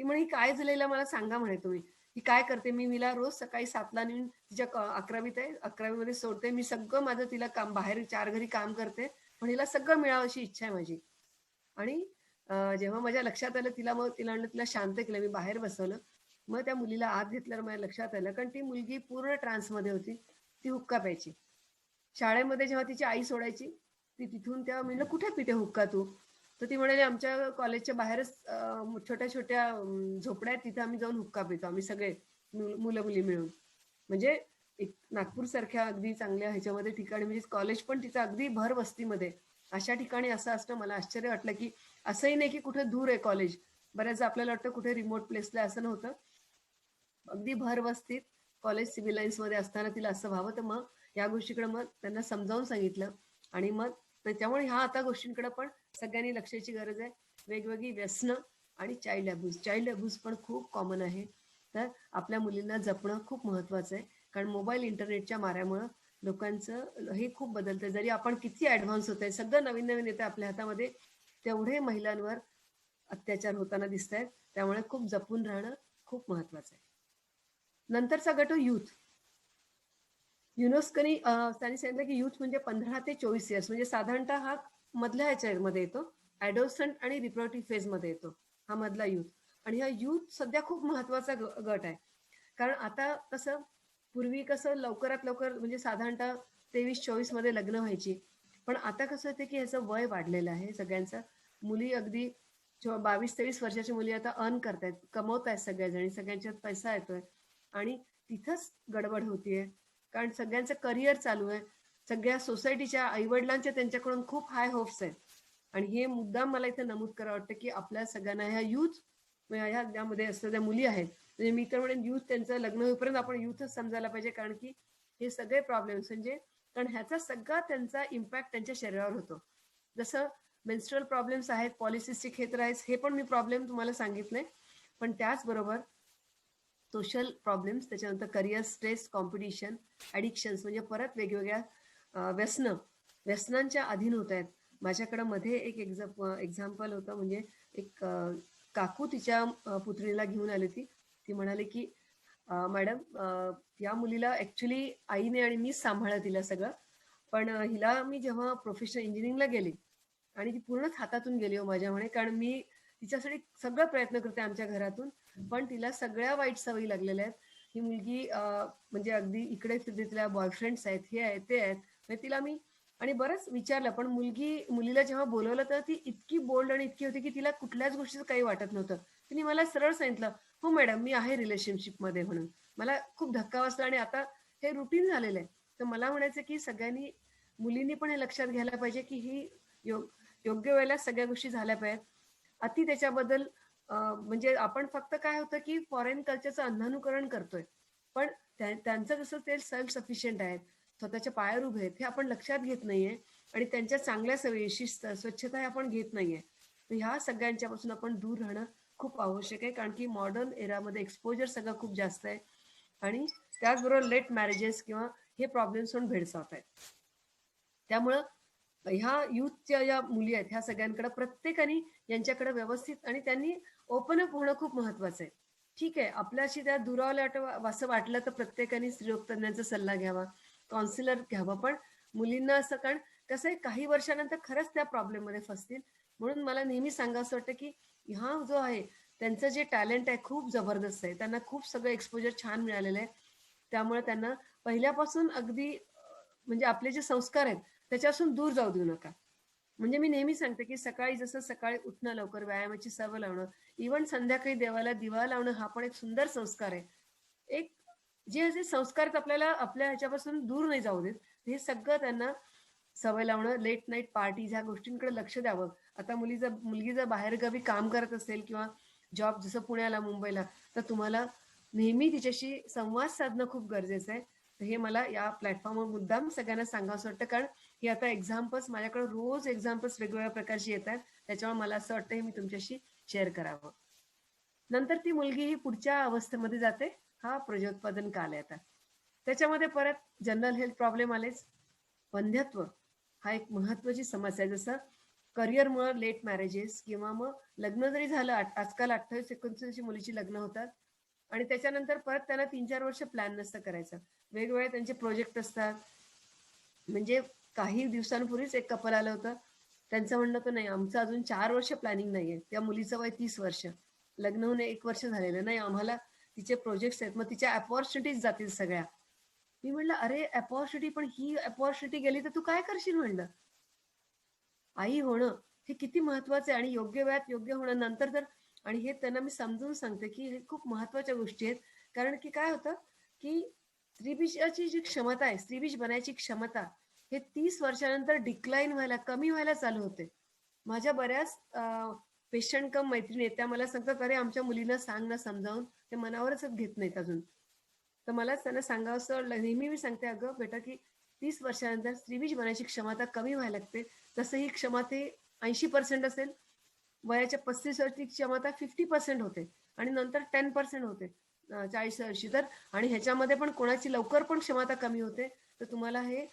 ती म्हणे काय झालेलं मला सांगा म्हणे तुम्ही. ही काय करते मी हिला रोज सकाळी 7ला नेऊन तिच्या 11वीत आहे 11वीमध्ये सोडते मी सगळं माझं तिला काम बाहेर 4 घरी काम करते पण हिला सगळं मिळावं अशी इच्छा आहे माझी. आणि जेव्हा माझ्या लक्षात आलं तिला म्हणलं तिला शांत केलं मी बाहेर बसवलं. मग त्या मुलीला आत घेतल्यावर माझ्या लक्षात आलं कारण ती मुलगी पूर्ण ट्रान्समध्ये होती. ती हुक्का प्यायची. शाळेमध्ये जेव्हा तिची आई सोडायची ती तिथून तेव्हा म्हणलं कुठे पिते हुक्का तू. तर ती म्हणाली आमच्या कॉलेजच्या बाहेरच छोट्या छोट्या झोपड्या आहेत तिथे आम्ही जाऊन हुक्का पितो आम्ही सगळे मुलं मुली मिळून. म्हणजे नागपूर सारख्या अगदी चांगल्या ह्याच्यामध्ये ठिकाणी म्हणजे कॉलेज पण तिचं अगदी भर वस्तीमध्ये अशा ठिकाणी असं असणं मला आश्चर्य वाटलं की असंही नाही की कुठे दूर आहे कॉलेज. बऱ्याचदा आपल्याला वाटतं कुठे रिमोट प्लेसला असं नव्हतं. अगदी भर वस्तीत कॉलेज सिव्हिल लाईन्स मध्ये असताना तिला असं व्हावं. तर मग या गोष्टीकडे मग त्यांना समजावून सांगितलं आणि मग त्यामुळे ह्या आता गोष्टींकडे पण सगळ्यांनी लक्षाची गरज आहे. वेगवेगळी व्यसनं आणि चाइल्ड अब्यूज पण खूप कॉमन आहे. तर आपल्या मुलींना जपणं खूप महत्वाचं आहे कारण मोबाईल इंटरनेटच्या माऱ्यामुळं लोकांचं हे खूप बदलतं. जरी आपण किती ऍडव्हान्स होत आहे सगळं नवीन नवीन येतं आपल्या हातामध्ये तेवढे महिलांवर अत्याचार होताना दिसत आहेत. त्यामुळे खूप जपून राहणं खूप महत्वाचं आहे. नंतरचा गट युथ. युनेस्कोनी त्यांनी सांगितलं की युथ म्हणजे 15 ते 24 इयर्स म्हणजे साधारणतः हा मधल्या ह्याच्यामध्ये येतो. ऍडोलसंट आणि रिप्रोडक्टिव्ह फेज मध्ये येतो हा मधला युथ. आणि हा युथ सध्या खूप महत्वाचा गट आहे कारण आता कसं पूर्वी कसं लवकरात लवकर म्हणजे साधारणतः 23-24 मध्ये लग्न व्हायची. पण आता कसं होतं की ह्याचं वय वाढलेलं आहे सगळ्यांचं. मुली अगदी 22-23 वर्षाच्या मुली आता अर्न करतायत कमवत आहेत सगळ्याजणी सगळ्यांच्यात पैसा येतोय आणि तिथंच गडबड होतीये कारण सगळ्यांचं करिअर चालू आहे. सगळ्या सोसायटीच्या आईवडिलांच्या त्यांच्याकडून खूप हाय होप्स आहेत आणि हे मुद्दाम मला इथे नमूद करावं वाटतं की आपल्या सगळ्यांना ह्या युथ ह्या ज्यामध्ये असलेल्या मुली आहेत म्हणजे मी तर म्हणेन युथ त्यांचं लग्न होईपर्यंत आपण युथच समजायला पाहिजे कारण की हे सगळे प्रॉब्लेम्स म्हणजे कारण ह्याचा सगळा त्यांचा इम्पॅक्ट त्यांच्या शरीरावर होतो. जसं मेन्स्ट्रुअल प्रॉब्लेम्स आहेत पॉलिसिस्टिक हे तर आहेच हे पण मी प्रॉब्लेम तुम्हाला सांगितले. पण त्याचबरोबर सोशल प्रॉब्लेम्स त्याच्यानंतर करिअर स्ट्रेस कॉम्पिटिशन ॲडिक्शन्स म्हणजे परत वेगवेगळ्या व्यसनांच्या अधीन होत आहेत. माझ्याकडं मध्ये एक एक्झाम्पल होतं म्हणजे एक काकू तिच्या पुत्रीला घेऊन आली होती. ती म्हणाली की मॅडम या मुलीला ऍक्च्युली आईने आणि मीच सांभाळलं तिला सगळं पण हिला मी जेव्हा प्रोफेशनल इंजिनिअरिंगला गेली आणि ती पूर्णच हातातून गेली हो माझ्या म्हणे कारण मी तिच्यासाठी सगळं प्रयत्न करते आमच्या घरातून पण तिला सगळ्या वाईट सवयी लागलेल्या आहेत. ही मुलगी म्हणजे अगदी इकडे फिरते तिला बॉयफ्रेंड्स आहेत हे आहेत ते आहेत म्हणजे तिला मी आणि बरंच विचारलं पण मुलीला जेव्हा बोलवलं तर ती इतकी बोल्ड आणि इतकी होती की तिला कुठल्याच गोष्टीचं काही वाटत नव्हतं. तिने मला सरळ सांगितलं हो मॅडम मी आहे रिलेशनशिपमध्ये म्हणून. मला खूप धक्का बसला आणि आता हे रुटीन झालेलं आहे. तर मला म्हणायचं की सगळ्यांनी मुलींनी पण हे लक्षात घ्यायला पाहिजे की ही योग्य वेळेला सगळ्या गोष्टी झाल्या पाहिजेत. अति त्याच्याबद्दल म्हणजे आपण फक्त काय होतं की फॉरेन कल्चरचं अंधानुकरण करतोय पण त्यांचं कसं ते सेल्फ सफिशियंट आहेत स्वतःच्या पायावर उभे आहेत हे आपण लक्षात घेत नाहीये आणि त्यांच्या चांगल्या सवयी शिस्त स्वच्छता हे आपण घेत नाहीये. तर ह्या सगळ्यांच्यापासून आपण दूर राहणं खूप आवश्यक आहे कारण की मॉडर्न एरामध्ये एक्सपोजर सगळं खूप जास्त आहे आणि त्याचबरोबर लेट मॅरेजेस किंवा हे प्रॉब्लेम्स पण भेडसावत आहेत. त्यामुळं ह्या युथच्या ज्या मुली आहेत ह्या सगळ्यांकडे प्रत्येकाने यांच्याकडे व्यवस्थित आणि त्यांनी ओपन अप होणं खूप महत्वाचं आहे. ठीक आहे आपल्याशी त्या दुरावल्या असं वाटलं तर प्रत्येकाने स्त्रीरोग तज्ञांचा सल्ला घ्यावा काउन्सिलर घ्यावा पण मुलींना असं कारण कसं आहे काही वर्षानंतर खरंच त्या प्रॉब्लेम मध्ये फसतील. म्हणून मला नेहमी सांगावं वाटतं की हा जो आहे त्यांचं जे टॅलेंट आहे खूप जबरदस्त आहे. त्यांना खूप सगळं एक्सपोजर छान मिळालेलं आहे. त्यामुळे त्यांना पहिल्यापासून अगदी म्हणजे आपले जे संस्कार आहेत त्याच्यापासून दूर जाऊ देऊ नका. म्हणजे मी नेहमी सांगते की सकाळी जसं सकाळी उठणं लवकर व्यायामाची सवय लावणं इव्हन संध्याकाळी देवाला दिवा लावणं हा पण एक सुंदर संस्कार आहे. एक जे असे संस्कार आपल्याला आपल्या ह्याच्यापासून दूर नाही जाऊ देत हे सगळं त्यांना सवय लावणं लेट नाईट पार्टीज ह्या गोष्टींकडे लक्ष द्यावं. आता मुलगी जर बाहेरगावी काम करत असेल किंवा जॉब जसं पुण्याला मुंबईला तर तुम्हाला नेहमी तिच्याशी संवाद साधणं खूप गरजेचं आहे. हे मला या प्लॅटफॉर्मवर मुद्दाम सगळ्यांना सांगावं वाटतं कारण ही आता एक्झाम्पल्स माझ्याकडे रोज एक्झाम्पल्स वेगवेगळ्या प्रकारची येतात त्याच्यामुळे मला असं वाटतं हे मी तुमच्याशी शेअर करावं. नंतर ती मुलगी ही पुढच्या अवस्थेमध्ये जाते हा प्रजोत्पादन काल आहे आता. त्याच्यामध्ये परत जनरल हेल्थ प्रॉब्लेम आलेच. वंध्यत्व हा एक महत्वाची समस्या आहे. जसं करिअरमुळे लेट मॅरेजेस किंवा मग लग्न जरी झालं, आजकाल 28-29 मुलीची लग्न होतात आणि त्याच्यानंतर परत त्यांना 3-4 वर्ष प्लॅन नसतं करायचं. वेगवेगळे त्यांचे प्रोजेक्ट असतात. म्हणजे काही दिवसांपूर्वीच एक कपल आलं होतं. त्यांचं म्हणणं तर नाही, आमचं अजून 4 वर्ष प्लॅनिंग नाहीये. त्या मुलीचं वय 30 वर्ष, लग्न होऊन 1 वर्ष झालेलं नाही. आम्हाला तिचे प्रोजेक्ट्स आहेत, मग तिच्या अपॉर्च्युनिटीज जातील सगळ्या. मी म्हणलं अरे अपॉर्च्युनिटी, पण ही अपॉर्च्युनिटी गेली तर तू काय करशील म्हणलं. आई होणं हे किती महत्वाचं आहे आणि योग्य वेळात योग्य होणं नंतर तर. आणि हे त्यांना मी समजून सांगते की हे खूप महत्वाच्या गोष्टी आहेत. कारण की काय होतं की स्त्रीबीजाची जी क्षमता आहे, स्त्रीबीज बनायची क्षमता हे 30 वर्षानंतर डिक्लाइन व्हायला, कमी व्हायला चालू होते. माझ्या बऱ्याच पेशंट कम मैत्रिणी आहेत, त्या मला सांगतात अरे आमच्या मुलींना सांग ना समजावून, ते मनावरच घेत नाहीत अजून. तर मला त्यांना सांगावं असं नेहमी मी सांगते, अगं बेटा की 30 वर्षानंतर स्त्रीबीज बनायची क्षमता कमी व्हायला लागते. तसं ही क्षमता 80% असेल, वयाच्या 35 वर्षी क्षमता 50% होते आणि नंतर 10% होते 40 वर्षी तर. आणि ह्याच्यामध्ये पण कोणाची लवकर पण क्षमता कमी होते. तर तुम्हाला हे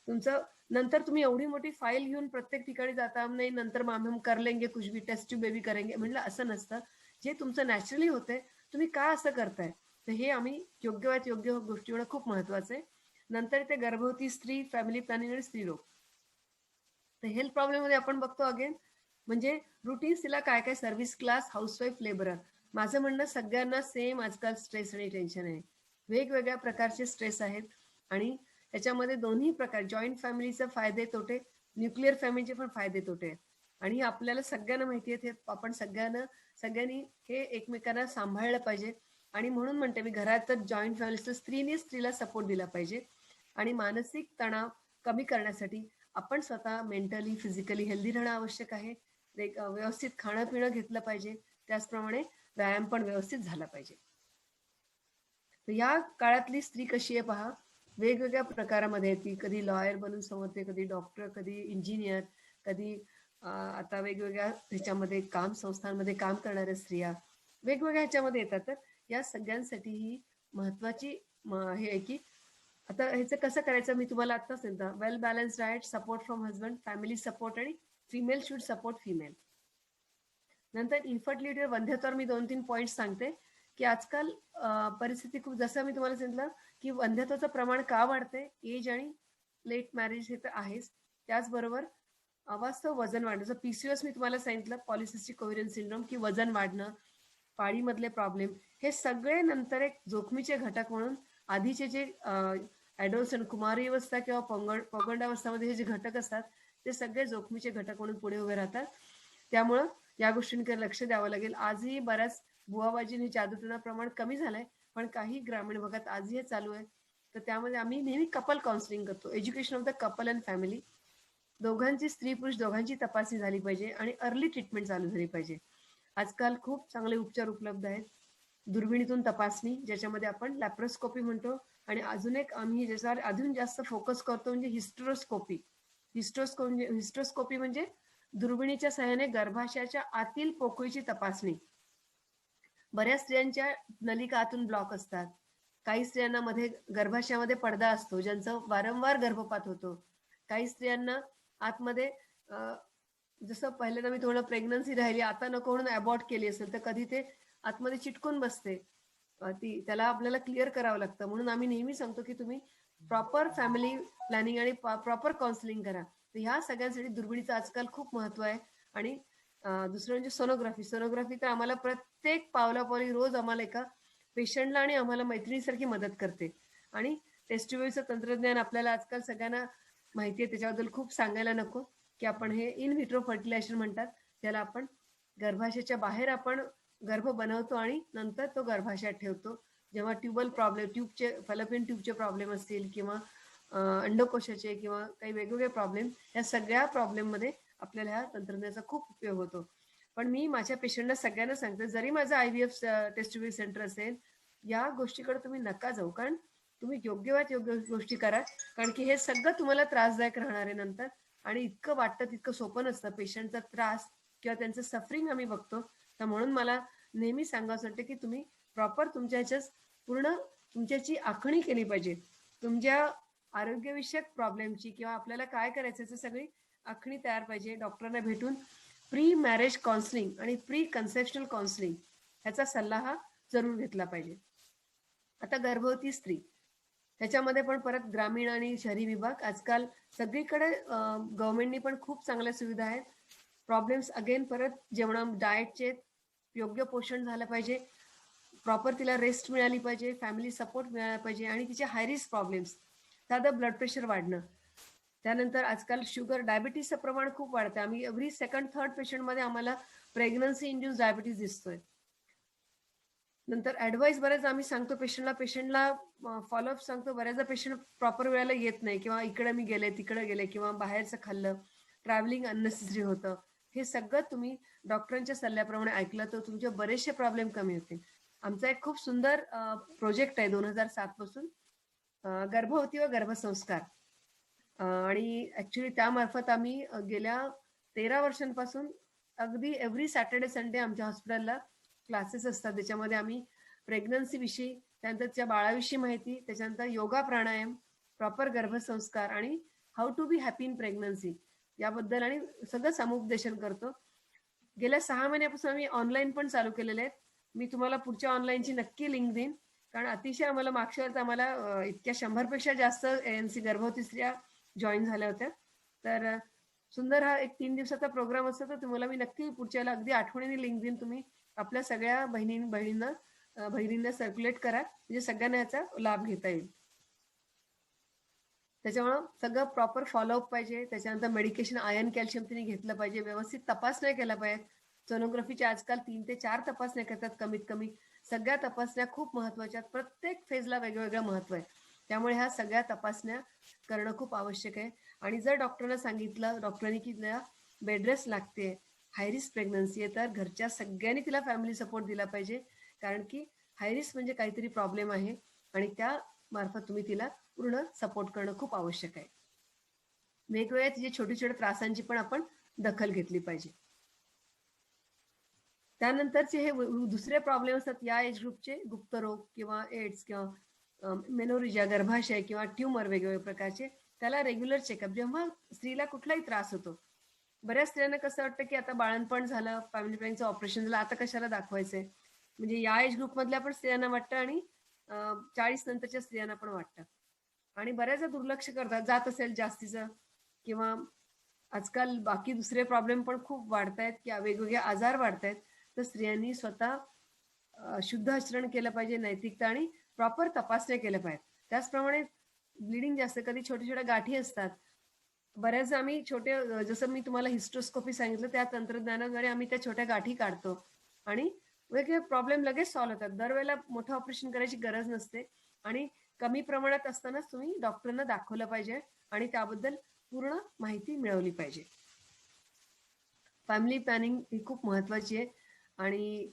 तुमचं नंतर तुम्ही एवढी मोठी फाईल घेऊन प्रत्येक ठिकाणी जाता, नाही नंतर हम कर लेंगे कुछ भी, टेस्ट ट्यूब बेबी करेंगे, म्हणलं असं नसतं. जे तुमचं नॅचरली होते तुम्ही का असं करताय, तर हे आम्ही योग्य वेळात योग्य गोष्टी होणं खूप महत्वाचं आहे. नंतर ते गर्भवती स्त्री, फॅमिली प्लॅनिंग आणि स्त्रीरोग. तर हेल्थ प्रॉब्लेम मध्ये आपण बघतो अगेन म्हणजे रुटीन्स, तिला काय काय सर्व्हिस क्लास, हाऊसवाईफ, लेबरर. माझं म्हणणं सगळ्यांना सेम आजकाल स्ट्रेस आणि टेन्शन आहे. वेगवेगळ्या प्रकारचे स्ट्रेस आहेत आणि त्याच्यामध्ये दोन्ही प्रकार, जॉईंट फॅमिलीचे फायदे तोटे, न्यूक्लिअर फॅमिलीचे पण फायदे तोटे आहेत. आणि हे आपल्याला सगळ्यांना माहिती आहे. आपण सगळ्यांनी हे एकमेकांना सांभाळलं पाहिजे. आणि म्हणून म्हणते मी, घरातच जॉईंट फॅमिलीचं स्त्रीने स्त्रीला सपोर्ट दिला पाहिजे. आणि मानसिक तणाव कमी करण्यासाठी आपण स्वतः मेंटली, फिजिकली हेल्दी राहणं आवश्यक आहे. व्यवस्थित खाणं पिणं घेतलं पाहिजे. त्याचप्रमाणे व्यायाम पण व्यवस्थित झाला पाहिजे. तर या काळातली स्त्री कशी आहे पहा, वेगवेगळ्या प्रकारामध्ये येते. कधी लॉयर बनून समोरते, कधी डॉक्टर, कधी इंजिनियर, कधी आता वेगवेगळ्या ह्याच्यामध्ये काम संस्थांमध्ये काम करणाऱ्या स्त्रिया वेगवेगळ्या ह्याच्यामध्ये येतात. तर या सगळ्यांसाठी ही महत्वाची हे आहे की आता ह्याचं कसं करायचं मी तुम्हाला आत्ताच सांगतो. Well balance diet, support from husband, family support आणि फिमेल शुड सपोर्ट फिमेल. नंतर इन्फर्टिलिटी, वंध्यत्वावर मी 2-3 पॉईंट सांगते की आजकाल परिस्थिती खूप, जसं मी तुम्हाला सांगितलं की वंध्यत्वाचं प्रमाण का वाढते, एज आणि लेट मॅरेज हे तर आहेच. त्याचबरोबर अवास्तव वजन वाढणं, जसं पीसीओएस मी तुम्हाला सांगितलं, पॉलिसिस्टिक ओव्हरियन सिंड्रोम, की वजन वाढणं, पाळीमधले प्रॉब्लेम, हे सगळे नंतर एक जोखमीचे घटक म्हणून आधीचे जे ॲडोलसंट, कुमारी अवस्था किंवा पौगंडावस्थामध्ये हे जे घटक असतात ते सगळे जोखमीचे घटक म्हणून पुढे उभे राहतात. त्यामुळं या गोष्टींकडे लक्ष द्यावं लागेल. आजही बऱ्याच बुवाबाजी जादूटोणा प्रमाण कमी झालंय, पण काही ग्रामीण भागात आजही हे चालू आहे. तर त्यामध्ये आम्ही नेहमी कपल काउन्सिलिंग करतो. Education of the couple and family, दोघांची, स्त्री पुरुष दोघांची तपासणी झाली पाहिजे आणि अर्ली ट्रीटमेंट चालू झाली पाहिजे. आजकाल खूप चांगले उपचार उपलब्ध आहेत. दुर्बिणीतून तपासणी, ज्याच्यामध्ये आपण लॅप्रोस्कोपी म्हणतो, आणि अजून एक आम्ही ज्याच्यावर अजून जास्त फोकस करतो म्हणजे हिस्ट्रोस्कोपी. हिस्ट्रोस्कोपी म्हणजे दुर्बिणीच्या सहाय्याने गर्भाशयाच्या आतील पोकळीची तपासणी. बऱ्याच स्त्रियांच्या नलिका आतून ब्लॉक असतात. काही स्त्रियांना मध्ये गर्भाशयामध्ये पडदा असतो, ज्यांचं वारंवार गर्भपात होतो. काही स्त्रियांना आतमध्ये जसं पहिल्यांदा मी थोडं प्रेग्नन्सी राहिली, आता नको म्हणून अबॉर्ट केली असेल तर कधी ते आतमध्ये चिटकून बसते. त्याला आपल्याला क्लिअर करावं लागतं. म्हणून आम्ही नेहमी सांगतो की तुम्ही प्रॉपर फॅमिली प्लॅनिंग आणि प्रॉपर काउन्सिलिंग करा. तर ह्या सगळ्यांसाठी दुर्बिणीचं आजकाल खूप महत्व आहे. आणि दुसरं म्हणजे सोनोग्राफी तर आम्हाला प्रत्येक पावलापावली रोज आम्हाला एका पेशंटला आणि आम्हाला मैत्रिणीसारखी मदत करते. आणि टेस्ट ट्यूबचं तंत्रज्ञान आपल्याला आजकाल सगळ्यांना माहिती आहे, त्याच्याबद्दल खूप सांगायला नको की आपण हे इन व्हिट्रो फर्टिलायझेशन म्हणतात. त्याला आपण गर्भाशयाच्या बाहेर आपण गर्भ बनवतो आणि नंतर तो गर्भाशयात ठेवतो. जेव्हा ट्यूबल प्रॉब्लेम, फॅलोपियन ट्यूबचे प्रॉब्लेम असतील किंवा अंडकोशाचे किंवा काही वेगवेगळे प्रॉब्लेम, या सगळ्या प्रॉब्लेममध्ये आपल्याला ह्या तंत्रज्ञानाचा खूप उपयोग होतो. पण मी माझ्या पेशंटला सगळ्यांना सांगते, जरी माझं IVF टेस्ट ट्यूब सेंटर असेल, या गोष्टीकडे तुम्ही नका जाऊ, कारण तुम्ही योग्य वेळात योग्य गोष्टी करा. कारण की हे सगळं तुम्हाला त्रासदायक राहणार आहे नंतर. आणि इतकं वाटतं तितकं सोपं नसतं. पेशंटचा त्रास किंवा त्यांचं सफरिंग आम्ही बघतो. तर म्हणून मला नेहमी सांगावं वाटतं की तुम्ही प्रॉपर तुमच्या ह्याच्यात पूर्ण तुमच्याची आखणी केली पाहिजे. तुमच्या आरोग्यविषयक प्रॉब्लेमची किंवा आपल्याला काय करायचं याची सगळी आखणी तयार पाहिजे. डॉक्टरांना भेटून प्री मॅरेज काउन्सिलिंग आणि प्री कन्सेप्शनल काउन्सिलिंग ह्याचा सल्ला हा जरूर घेतला पाहिजे. आता गर्भवती स्त्री त्याच्यामध्ये पण परत ग्रामीण आणि शहरी विभाग आजकाल सगळीकडे गव्हर्नमेंटनी पण खूप चांगल्या सुविधा आहेत. प्रॉब्लेम्स अगेन परत जेवणा डाएटचे योग्य पोषण झालं पाहिजे, प्रॉपर तिला रेस्ट मिळाली पाहिजे, फॅमिली सपोर्ट मिळाला पाहिजे आणि तिचे हाय रिस्क प्रॉब्लेम्स साधं ब्लड प्रेशर वाढणं, त्यानंतर आजकाल शुगर डायबिटीसचं प्रमाण खूप वाढतं. आम्ही एव्हरी सेकंड थर्ड पेशंटमध्ये आम्हाला प्रेग्नन्सी इंड्यूस डायबिटीस दिसतोय. नंतर ऍडवाइस बरेच आम्ही सांगतो पेशंटला फॉलोअप सांगतो. बऱ्याचदा पेशंट प्रॉपर वेळेला येत नाही किंवा इकडे मी गेले तिकडे गेले किंवा बाहेरचं खाल्लं, ट्रॅव्हलिंग अननेसेसरी होतं. हे सगळं तुम्ही डॉक्टरांच्या सल्ल्याप्रमाणे ऐकलं तर तुमचे बरेचसे प्रॉब्लेम कमी होतील. आमचा एक खूप सुंदर प्रोजेक्ट आहे 2007 पासून, गर्भवती व गर्भसंस्कार, आणि ऍक्च्युली त्यामार्फत आम्ही गेल्या 13 वर्षांपासून अगदी एव्हरी सॅटर्डे संडे आमच्या हॉस्पिटलला क्लासेस असतात. त्याच्यामध्ये आम्ही प्रेग्नन्सी विषयी, त्यानंतर त्या बाळाविषयी माहिती, त्याच्यानंतर योगा प्राणायाम, प्रॉपर गर्भसंस्कार आणि how to be happy in pregnancy याबद्दल आणि सगळं समुपदेशन करतो. गेल्या 6 महिन्यापासून आम्ही ऑनलाईन पण चालू केलेले आहेत. मी तुम्हाला पुढच्या ऑनलाईनची नक्की लिंक देईन, कारण अतिशय आम्हाला मागच्या वेळेस आम्हाला इतक्या 100पेक्षा जास्त ANC गर्भवती स्त्रिया जॉईन झाल्या होत्या. तर सुंदर हा एक 3 दिवसाचा प्रोग्राम असतो. तर तुम्हाला मी नक्की पुढच्याला अगदी आठवणीने लिंक देईन. तुम्ही आपल्या सगळ्या बहिणींना सर्क्युलेट करा, म्हणजे सगळ्यांना याचा लाभ घेता येईल. त्याच्यामुळं सगळं प्रॉपर फॉलोअप पाहिजे. त्याच्यानंतर मेडिकेशन, आयर्न कॅल्शियम तिने घेतलं पाहिजे, व्यवस्थित तपासण्या केल्या पाहिजेत. सोनोग्राफीच्या आजकाल 3 ते 4 तपासण्या करतात कमीत कमी. सगळ्या तपासण्या खूप महत्वाच्या आहेत. प्रत्येक फेजला वेगवेगळं महत्व आहे. त्यामुळे ह्या सगळ्या तपासण्या करणं खूप आवश्यक आहे. आणि जर डॉक्टरला सांगितलं, डॉक्टरांनी की तिला बेड रेस्ट लागते, हाय रिस्क प्रेग्नन्सी आहे, तर घरच्या सगळ्यांनी तिला फॅमिली सपोर्ट दिला पाहिजे. कारण की हाय रिस्क म्हणजे काहीतरी प्रॉब्लेम आहे आणि त्या मार्फत तुम्ही तिला पूर्ण सपोर्ट करणं खूप आवश्यक आहे. वेगवेगळ्या तिचे छोटे छोटे त्रासांची पण आपण दखल घेतली पाहिजे. त्यानंतरचे हे दुसरे प्रॉब्लेम असतात या एज ग्रुपचे, गुप्तरोग किंवा एड्स किंवा मेनोरिजिया, गर्भाशय किंवा ट्यूमर वेगवेगळ्या प्रकारचे, त्याला रेग्युलर चेकअप. जेव्हा स्त्रीला कुठलाही त्रास होतो, बऱ्याच स्त्रियांना कसं वाटतं की आता बाळणपण झालं, फॅमिली प्लॅनिंगचं ऑपरेशन झालं, आता कशाला दाखवायचंय, म्हणजे या एज ग्रुपमधल्या पण स्त्रियांना वाटतं आणि 40 नंतरच्या स्त्रियांना पण वाटतं. आणि बऱ्याचदा दुर्लक्ष करतात, जात असेल जास्तीचं, किंवा आजकाल बाकी दुसरे प्रॉब्लेम पण खूप वाढतायत किंवा वेगवेगळे आजार वाढतायत. तर स्त्रियांनी स्वतः शुद्ध आचरण केलं पाहिजे, नैतिकता आणि प्रॉपर तपासण्या केल्या पाहिजेत. त्याचप्रमाणे ब्लिडिंग जास्त, कधी छोट्या छोट्या गाठी असतात. बऱ्याचदा आम्ही छोटे, जसं मी तुम्हाला हिस्ट्रोस्कोपी सांगितलं, त्या तंत्रज्ञानाद्वारे आम्ही त्या छोट्या गाठी काढतो आणि वेगवेगळे प्रॉब्लेम लगेच सॉल्व्ह होतात. दरवेळेला मोठं ऑपरेशन करायची गरज नसते आणि कमी प्रमाणात असतानाच तुम्ही डॉक्टरांना दाखवलं पाहिजे आणि त्याबद्दल पूर्ण माहिती मिळवली पाहिजे. फॅमिली प्लॅनिंग ही खूप महत्वाची आहे आणि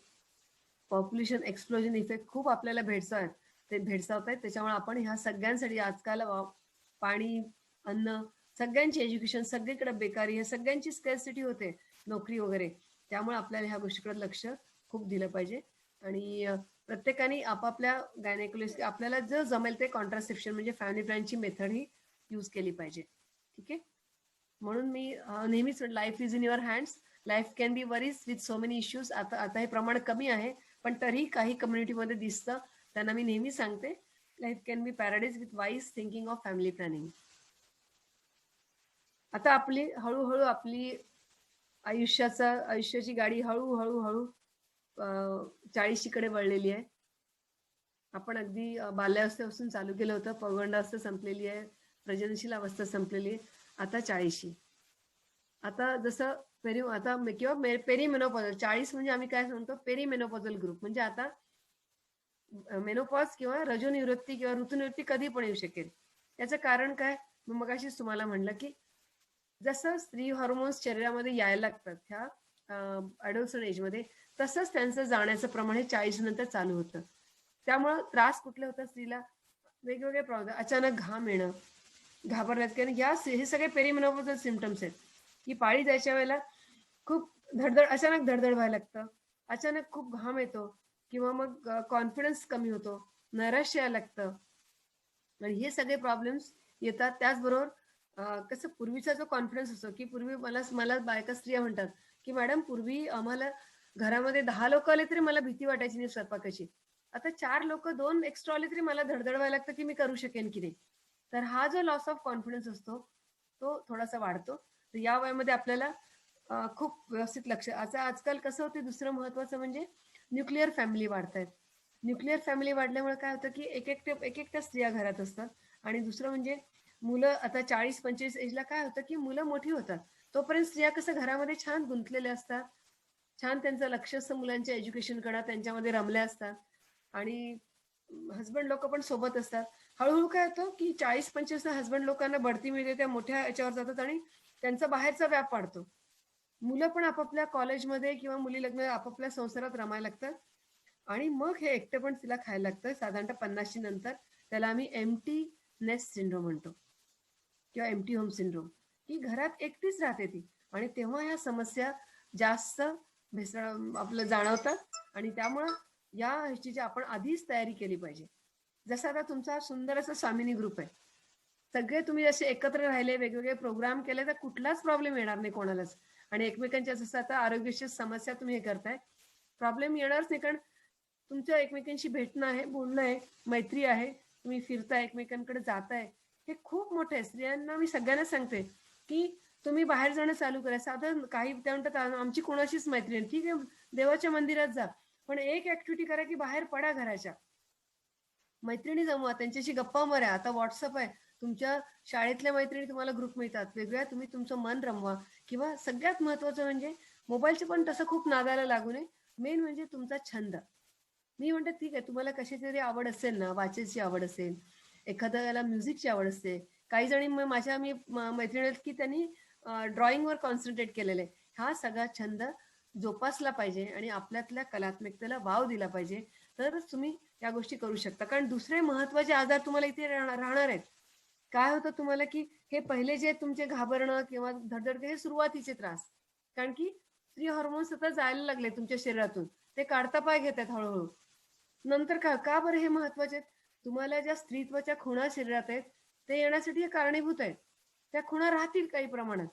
पॉप्युलेशन एक्सप्लोजन इफेक्ट खूप आपल्याला भेडसावत आहेत. त्याच्यामुळे आपण ह्या सगळ्यांसाठी आजकाल पाणी, अन्न, सगळ्यांची एज्युकेशन, सगळीकडे बेकारी, हे सगळ्यांची स्कॅर्सिटी होते, नोकरी वगैरे. त्यामुळे आपल्याला ह्या गोष्टीकडे लक्ष खूप दिलं पाहिजे आणि प्रत्येकाने आपापल्या गायनेकोलॉजिस्ट आपल्याला जे जमेल ते कॉन्ट्रासेप्शन म्हणजे फॅमिली प्लॅनची मेथड ही यूज केली पाहिजे. ठीक आहे. म्हणून मी नेहमीच life is in your hands, life can be worries with so many issues. आता हे प्रमाण कमी आहे, पण तरी काही कम्युनिटीमध्ये दिसतं. त्यांना मी नेहमी सांगते, life can be paradise with wise thinking of family planning. आता हळूहळू आपली आयुष्याची गाडी हळूहळू 40कडे वळलेली आहे. आपण अगदी बाल्यावस्थेपासून चालू केलं होतं, पौगंडावस्था संपलेली आहे, प्रजननशील अवस्था संपलेली आहे, आता 40. आता जसं किंवा पेरीमेनोपॉझल, 40 म्हणजे आम्ही काय म्हणतो, पेरीमेनोपॉझल ग्रुप, म्हणजे आता मेनोपॉज किंवा रजोनिवृत्ती किंवा ऋतुनिवृत्ती कधी पण येऊ शकेल. याचं कारण काय, मी मगाशीच तुम्हाला म्हणलं की जसं स्त्री हॉर्मोन्स शरीरामध्ये यायला लागतात ह्या अडोलसंट एजमध्ये, तसंच त्यांचं जाण्याचं प्रमाण 40 नंतर चालू होतं. त्यामुळं त्रास कुठले होतात स्त्रीला, वेगवेगळे प्रॉब्लेम, अचानक घाम येणं, घाबरण्यात, कारण हे सगळे पेरीमेनोपॉझल सिम्पटम्स आहेत की पाळी जायच्या वेळेला खूप अचानक धडधड व्हायला लागतं, अचानक खूप घाम येतो किंवा मग कॉन्फिडन्स कमी होतो, नैराश्य यायला लागतं आणि हे सगळे प्रॉब्लेम्स येतात. त्याचबरोबर कसं पूर्वीचा जो कॉन्फिडन्स असतो की पूर्वी मला मला बायका स्त्रिया म्हणतात की मॅडम पूर्वी आम्हाला घरामध्ये 10 लोक आले तरी मला भीती वाटायची नाही स्वयंपाकाची. आता 4 लोक 2 एक्स्ट्रा आले तरी मला धडधडवायला लागतं की मी करू शकेन की नाही. तर हा जो लॉस ऑफ कॉन्फिडन्स असतो तो थोडासा वाढतो. तर या वयामध्ये आपल्याला खूप व्यवस्थित लक्ष आता आजकाल कसं होतं दुसरं महत्वाचं म्हणजे न्यूक्लिअर फॅमिली वाढतायत. न्यूक्लिअर फॅमिली वाढल्यामुळे काय होतं की एक एकट्या स्त्रिया घरात असतात आणि दुसरं म्हणजे मुलं आता 40-25 एजला काय होतं की मुलं मोठी होतात. तोपर्यंत स्त्रिया कसं घरामध्ये छान गुंतलेल्या असतात. छान त्यांचं लक्ष असतं मुलांच्या एज्युकेशनकडे, त्यांच्यामध्ये रमल्या असतात आणि हसबंड लोक पण सोबत असतात. हळूहळू काय होतं की 40-25 हसबंड लोकांना बढती मिळते, त्या मोठ्या याच्यावर जातात आणि त्यांचा बाहेरचा व्याप वाढतो. मुलं पण आपापल्या कॉलेजमध्ये किंवा मुली लग्न आपापल्या संसारात रमायला लागतात आणि मग हे एकटं पण तिला खायला लागतं. साधारणतः 50शी नंतर त्याला आम्ही एम्प्टी नेस्ट सिंड्रोम म्हणतो किंवा एम्प्टी होम सिंड्रोम, की घरात एकटीच राहते ती आणि तेव्हा ह्या समस्या जास्त भेसळ आपलं जाणवतात आणि त्यामुळं या ह्याची आपण आधीच तयारी केली पाहिजे. जसं आता तुमचा सुंदर असा स्वामिनी ग्रुप आहे, सगळे तुम्ही असे एकत्र राहिले, वेगवेगळे प्रोग्राम केले तर कुठलाच प्रॉब्लेम येणार नाही कोणालाच. आणि एकमेकांच्या जसं आता आरोग्याची समस्या तुम्ही हे करताय, प्रॉब्लेम येणारच नाही कारण तुमच्या एकमेकांशी भेटणं आहे, बोलणं आहे, मैत्री आहे, तुम्ही फिरताय, एकमेकांकडे जाताय, हे खूप मोठं आहे. स्त्रियांना मी सगळ्यांना सांगते की तुम्ही बाहेर जाणं चालू करा. साधं काही त्या म्हणतात आमची कोणाशीच मैत्री नाही, ठीक आहे देवाच्या मंदिरात जा, पण एक ऍक्टिव्हिटी करा की बाहेर पडा घराच्या, मैत्रिणी जमवा, त्यांच्याशी गप्पा मारा. आता व्हॉट्सअप आहे, तुमच्या शाळेतल्या मैत्रिणी तुम्हाला ग्रुप मिळतात वेगळ्या, तुम्ही तुमचं मन रमवा. किंवा सगळ्यात महत्वाचं म्हणजे मोबाईलचे पण तसं खूप नादाला लागू नये. मेन म्हणजे तुमचा छंद. मी म्हणते ठीक आहे तुम्हाला कशाची तरी आवड असेल ना, वाचायची आवड असेल, एखाद्याला म्युझिकची आवड असते, काही जणी माझ्या मी मैत्रिणी आहेत की त्यांनी ड्रॉइंगवर कॉन्सन्ट्रेट केलेलं आहे. हा सगळा छंद जोपासला पाहिजे आणि आपल्यातल्या कलात्मकतेला वाव दिला पाहिजे, तरच तुम्ही या गोष्टी करू शकता. कारण दुसरे महत्वाचे आजार तुम्हाला इथे राहणार आहेत. काय होतं तुम्हाला की हे पहिले जे तुमचे घाबरणं किंवा धडधड हे सुरुवातीचे त्रास, कारण की स्त्री हॉर्मोन्स आता जायला लागले तुमच्या शरीरातून, ते काढता पाय घेत आहेत हळूहळू. नंतर का बरं हे महत्वाचे आहेत? तुम्हाला ज्या स्त्रीत्वाच्या खुणा शरीरात आहेत ते येण्यासाठी हे कारणीभूत आहेत. त्या खुणा राहतील काही प्रमाणात,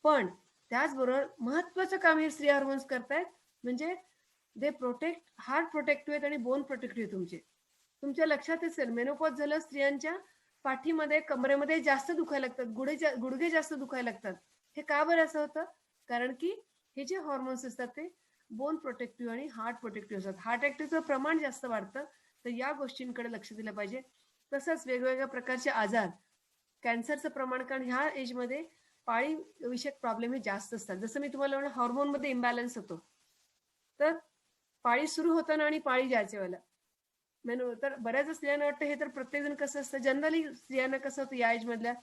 पण त्याचबरोबर महत्वाचं काम हे स्त्री हार्मोन्स करतायत, म्हणजे दे प्रोटेक्ट, हार्ट प्रोटेक्टिव्ह आहेत आणि बोन प्रोटेक्टिव्ह तुमचे. तुमच्या लक्षात असेल मेनोपॉज झालं स्त्रियांच्या पाठीमध्ये कमरेमध्ये जास्त दुखायला लागतात, गुडघे जास्त दुखायला लागतात. हे का बरं असं होतं? कारण की हे जे हॉर्मोन्स असतात ते बोन प्रोटेक्टिव्ह आणि हार्ट प्रोटेक्टिव्ह असतात. हार्ट अटॅकचं प्रमाण जास्त वाढतं, तर या गोष्टींकडे लक्ष दिलं पाहिजे. तसंच वेगवेगळ्या प्रकारचे आजार, कॅन्सरचं प्रमाण, कारण ह्या एजमध्ये पाळी विषयक प्रॉब्लेम हे जास्त असतात. जसं मी तुम्हाला म्हणलं हॉर्मोनमध्ये इम्बॅलन्स होतो, तर पाळी सुरू होताना आणि पाळी जायच्या वेळेला तर बऱ्याच स्त्रियांना वाटतं हे तर प्रत्येक जण कसं असतं, जनरली स्त्रियांना कसं होतं या एज मधल्या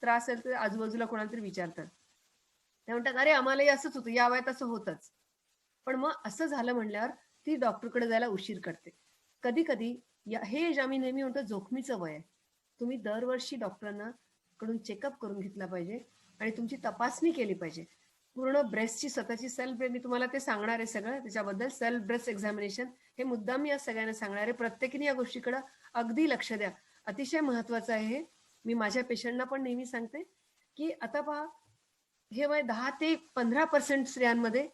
त्रास असेल तर आजूबाजूला कोणाला तरी विचारतात, ते म्हणतात अरे आम्हालाही असंच होतं, या वयात असं होतच. पण मग असं झालं म्हणल्यावर ती डॉक्टरकडे जायला उशीर करते. कधी कधी हे आम्ही नेहमी म्हणतो जोखमीचं वय आहे. तुम्ही दरवर्षी डॉक्टरांना कडून चेकअप करून घेतला पाहिजे आणि तुमची तपासणी केली पाहिजे. पूर्ण ब्रेस्टची स्वतःची सेल्फ, मी तुम्हाला ते सांगणार आहे सगळं त्याच्याबद्दल. सेल्फ ब्रेस्ट एक्झामिनेशन हे मुद्दाम मी आज सगळ्यांना सांगणार आहे. प्रत्येकीने या गोष्टीकडे अगदी लक्ष द्या, अतिशय महत्वाचं आहे हे. मी माझ्या पेशंटना पण नेहमी सांगते की आता पहा, हे वय 10 ते 15% स्त्रियांमध्ये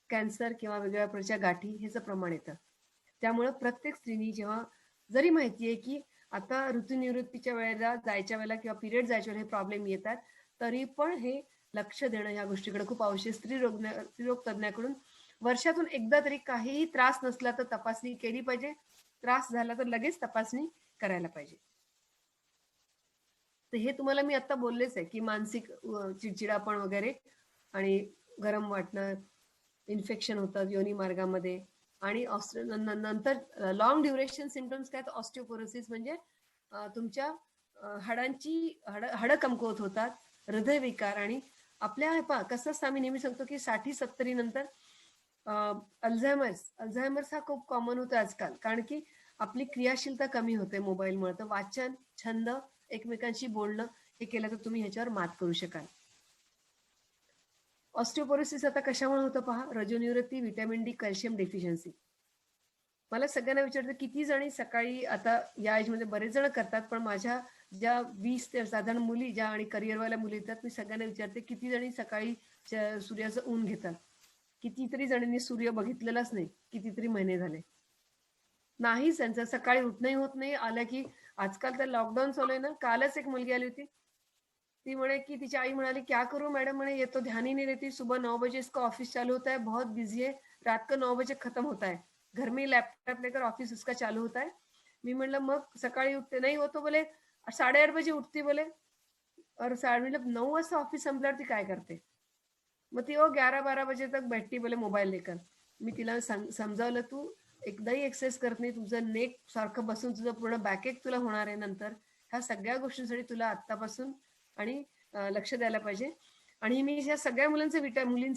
कॅन्सर किंवा वेगवेगळ्या प्रकारच्या गाठी ह्याचं प्रमाण येतं. त्यामुळं प्रत्येक स्त्रीनी जेव्हा जरी माहितीये की आता ऋतुनिवृत्तीच्या वेळेला जायच्या वेळेला किंवा पिरियड जायच्या वेळेला हे प्रॉब्लेम येतात, तरी पण हे लक्ष देणं या गोष्टीकडे खूप आवश्यक. स्त्रीरोग तज्ञाकडून वर्षातून एकदा तरी काहीही त्रास नसला तर तपासणी केली पाहिजे, त्रास झाला तर लगेच तपासणी करायला पाहिजे. तर हे तुम्हाला मी आता बोललेच आहे की मानसिक चिडचिडापण वगैरे आणि गरम वाटणं, इन्फेक्शन होतं योनी मार्गामध्ये आणि नंतर लॉंग ड्युरेशन सिम्पटम्स काय, ऑस्टिओपोरोसिस म्हणजे तुमच्या हाडांची हाडं कमकुवत होतात, हृदयविकार आणि आपल्या कसं असतं आम्ही नेहमी सांगतो की 60-70 नंतर अल्झायमर्स हा खूप कॉमन होतो आजकाल, कारण की आपली क्रियाशीलता कमी होते मोबाईलमुळे. तर वाचन, छंद, एकमेकांशी बोलणं हे केलं तर तुम्ही ह्याच्यावर मात करू शकाल. ऑस्टिओपोरोसिस आता कशामुळे होतं पहा, रजोनिवृत्ती, व्हिटॅमिन डी, कॅल्शियम डेफिशियन्सी. मला सगळ्यांना विचारतं किती जणी सकाळी, आता या एजमध्ये बरेच जण करतात, पण माझ्या ज्या 20 ते साधारण मुली ज्या आणि करिअरवाल्या मुली येतात, मी सगळ्यांना विचारते किती जणी सकाळी सूर्याचं ऊन घेतात. कितीतरी जणांनी सूर्य बघितलेलाच नाही, कितीतरी महिने झाले. नाही त्यांचं सकाळी उठणंही होत नाही. आलं की आजकाल तर लॉकडाऊन चालू आहे ना. कालच एक मुलगी आली होती. ती म्हणे की तिची आई म्हणाली, क्या करूं मैडम, म्हणे ये तो ध्यान ही नहीं देती. सुबह 9 बजे इसका ऑफिस चालू होता है, बहुत बिजी है, रात को 9 बजे खत्म होता है, घर में लैपटॉप लेकर ऑफिस उसका चालू होता है. मी म्हणलं मग सकाळी उठते नाही होतो बोले 8:30 बजे उठती बोले. और मतलब 9 वाजता ऑफिस संपल्यावर ती काय करते. मग ती 11-12 बजे तक बैठती बोले मोबाईल लेकर. मी तिला समजावलं, तू एकदाही एक्सरसाइज करत नाही, तुझं नेक सारखं बसून तुझं पूर्ण बॅकएक तुला होणार आहे नंतर. ह्या सगळ्या गोष्टींसाठी तुला आत्तापासून आणि लक्ष द्यायला पाहिजे. आणि मी या सगळ्या मुलींचं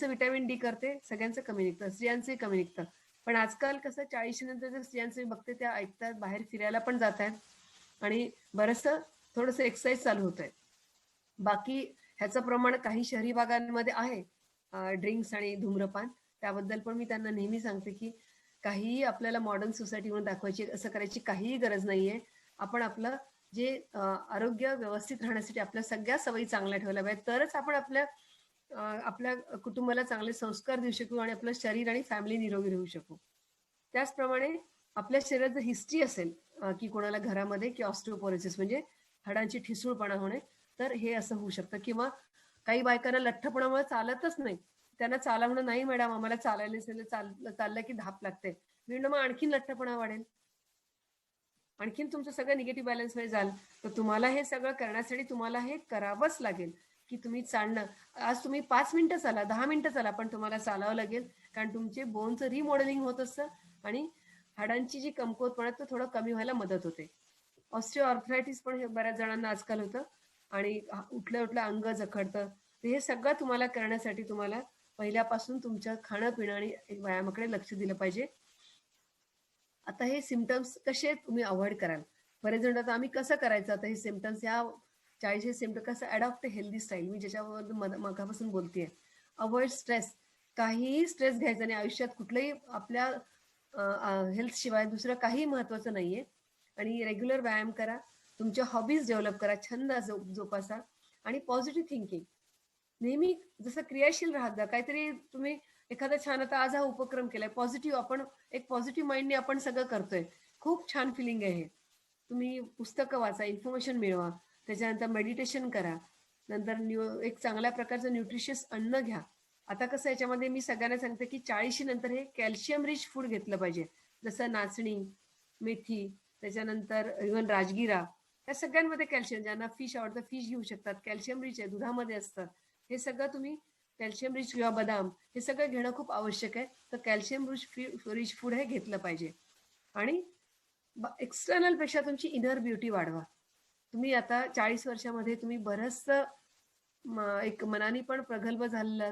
व्हिटॅमिन डी करते, सगळ्यांचं कमी निघतं, स्त्रियांचंही कमी निघतं. पण आजकाल कसं 40 नंतर जर स्त्रियांचं बघते त्या ऐकतात, बाहेर फिरायला पण जात आहेत आणि बरंचसं थोडंसं एक्सरसाइज चालू होत आहे. बाकी ह्याचं प्रमाण काही शहरी भागांमध्ये आहे, ड्रिंक्स आणि धूम्रपान. त्याबद्दल पण मी त्यांना नेहमी सांगते की काहीही आपल्याला मॉडर्न सोसायटी म्हणून दाखवायची, असं करायची काहीही गरज नाहीये. आपण आपलं जे आरोग्य व्यवस्थित राहण्यासाठी आपल्या सगळ्या सवयी चांगल्या ठेवल्या पाहिजेत, तरच आपण आपल्या कुटुंबाला चांगले संस्कार देऊ शकू आणि आपलं शरीर आणि फॅमिली निरोगी राहू शकू. त्याचप्रमाणे आपल्या शरीरात जर हिस्ट्री असेल की कोणाला घरामध्ये की ऑस्टिओपोरोसिस म्हणजे हाडांची ठिसूळपणा होणे, तर हे असं होऊ शकतं. किंवा काही बायकांना लठ्ठपणामुळे चालतच नाही, त्यांना चाला म्हणून नाही मॅडम आम्हाला चालायला चाललं की धाप लागते. मी म्हणलं मग आणखीन लठ्ठपणा वाढेल, आणखीन तुमचं सगळं निगेटिव्ह बॅलन्स मध्ये जाल. तर तुम्हाला हे सगळं करण्यासाठी तुम्हाला हे करावंच लागेल की तुम्ही चालणं. आज तुम्ही 5 मिनिटं चाला, 10 मिनिटं चाला, पण तुम्हाला चालावं लागेल. कारण तुमचे बोनचं रिमॉडेलिंग होत असतं आणि हाडांची जी कमकुवतपणा तो थोडं कमी व्हायला मदत होते. ऑस्टिओआर्थरायटिस पण बऱ्याच जणांना आजकाल होतं आणि उठल्या उठल्या अंग जखडतं. तर हे सगळं तुम्हाला करण्यासाठी तुम्हाला पहिल्यापासून तुमच्या खाणं पिणं आणि व्यायामाकडे लक्ष दिलं पाहिजे. आता हे सिमटम्स कसे तुम्ही अवॉइड कराल. बरेच जण आता आम्ही कसं करायचं, आता हे सिमटम्स या 40 सिमटम कसं अडॉप्ट हेल्दी स्टाईल, मी ज्याच्यावर मगापासून बोलतेय. अवॉइड स्ट्रेस, काहीही स्ट्रेस घ्यायचा नाही आयुष्यात. कुठलंही आपल्या हेल्थ शिवाय दुसरं काही महत्वाचं नाहीये. आणि रेग्युलर व्यायाम करा, तुमच्या हॉबीज डेव्हलप करा, छंद जोपासा आणि पॉझिटिव्ह थिंकिंग नेहमी जसं क्रियाशील राहत जा. काहीतरी तुम्ही एखादा छान, आता आज हा उपक्रम केलाय पॉझिटिव्ह, आपण एक पॉझिटिव्ह माइंडने आपण सगळं करतोय, खूप छान फिलिंग आहे हे. तुम्ही पुस्तकं वाचा, इन्फॉर्मेशन मिळवा, त्याच्यानंतर मेडिटेशन करा, नंतर एक चांगल्या प्रकारचं न्यूट्रिशियस अन्न घ्या. आता कसं याच्यामध्ये मी सगळ्यांना सांगते की 40 नंतर हे कॅल्शियम रिच फूड घेतलं पाहिजे, जसं नाचणी, मेथी, त्याच्यानंतर इव्हन राजगिरा, या सगळ्यांमध्ये कॅल्शियम. ज्यांना फिश आवडतं फिश घेऊ शकतात, कॅल्शियम रिच आहे, दुधामध्ये असतं. हे सगळं तुम्ही कॅल्शियम रिच किंवा बदाम हे सगळं घेणं खूप आवश्यक आहे. तर कॅल्शियम रिच फूड हे घेतलं पाहिजे. आणि एक्सटर्नल पेक्षा तुमची इनर ब्युटी वाढवा. तुम्ही आता 40 वर्षामध्ये तुम्ही बरंचसं एक मनाने पण प्रगल्भ झालेला,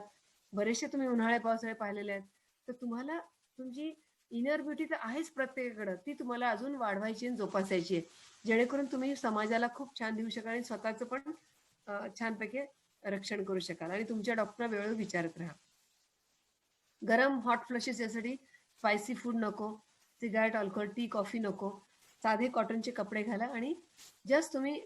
बरेचसे तुम्ही उन्हाळे पावसाळे पाहिलेले आहेत. तर तुम्हाला तुमची इनर ब्युटी तर आहेच प्रत्येकाकडं, ती तुम्हाला अजून वाढवायची आणि जोपासायची आहे, जेणेकरून तुम्ही समाजाला खूप छान देऊ शकाल आणि स्वतःचं पण छानपैकी रक्षण करू शकाल. आणि तुमच्या डॉक्टरला वेळोवेळी विचारत राहा. गरम हॉट फ्लशेस यासाठी स्पायसी फूड नको, सिगारेट, अल्कोहोल, टी, कॉफी नको. साधे कॉटनचे कपडे घाला आणि जस्ट तुम्ही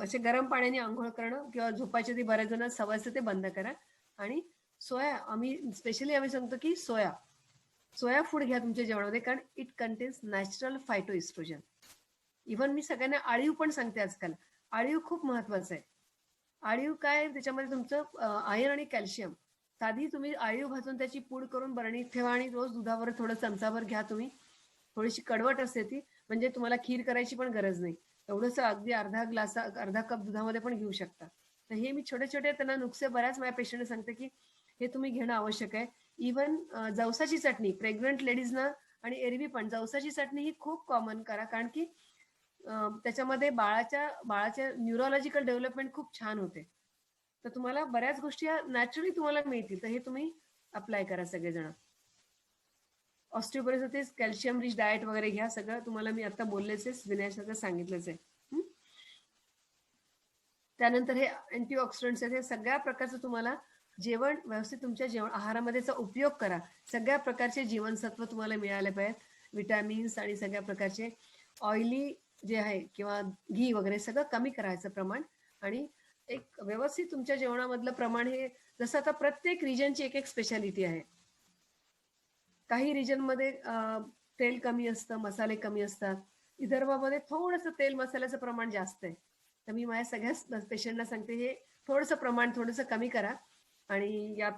असे गरम पाण्याने आंघोळ करणं किंवा झोपायच्या आधी बऱ्याच जणांना सवय असते ते बंद करा. आणि सोया, आम्ही सांगतो की सोया फूड घ्या तुमच्या जेवणामध्ये, कारण it contains natural phyto estrogen. Even मी सगळ्यांना आळीव पण सांगते आजकाल. आळीव खूप महत्वाचं आहे. आळीव काय, त्याच्यामध्ये तुमचं आयर्न आणि कॅल्शियम. साधी तुम्ही आळीव भाजून त्याची पूड करून बरणीत ठेवा आणि रोज दुधावर थोडं चमचाभर घ्या तुम्ही. थोडीशी कडवट असते ती, म्हणजे तुम्हाला खीर करायची पण गरज नाही. एवढंच अगदी अर्धा कप दुधामध्ये पण घेऊ शकता. तर हे मी छोटे छोटे त्यांना नुकसे बऱ्याच माझ्या पेशंटने सांगते की हे तुम्ही घेणं आवश्यक आहे. इव्हन जवसाची चटणी प्रेग्नंट लेडीजना आणि एरवी पण जवसाची चटणी ही खूप कॉमन करा, कारण की त्याच्यामध्ये बाळाच्या न्यूरोलॉजिकल डेव्हलपमेंट खूप छान होते. तर तुम्हाला बऱ्याच गोष्टी नॅचरली तुम्हाला मिळतील. तर हे तुम्ही अप्लाय करा सगळेजण. ऑस्टिओपोरोसिस, कॅल्शियम रिच डाएट वगैरे घ्या, सगळं तुम्हाला मी आता बोललेच आहे, विनय सगळं सांगितलंच आहे. त्यानंतर हे अँटीऑक्सिडंट्स आहेत, हे सगळ्या प्रकारचं तुम्हाला जेवण व्यवस्थित तुमच्या आहारामध्येचा उपयोग करा. सगळ्या प्रकारचे जीवनसत्व तुम्हाला मिळाले पाहिजेत, विटॅमिन्स आणि सगळ्या प्रकारचे. ऑइली जे आहे किंवा घी वगैरे सगळं कमी करायचं प्रमाण. आणि एक व्यवस्थित तुमच्या जेवणामधलं प्रमाण हे, जसं आता प्रत्येक रिजनची एक एक स्पेशालिटी आहे. काही रिजन मध्ये तेल कमी असतं, मसाले कमी असतात. विदर्भामध्ये थोडंसं तेल मसाल्याचं प्रमाण जास्त आहे. तर मी माझ्या सगळ्या पेशंटना सांगते, हे थोडंसं प्रमाण थोडंसं कमी करा. आणि या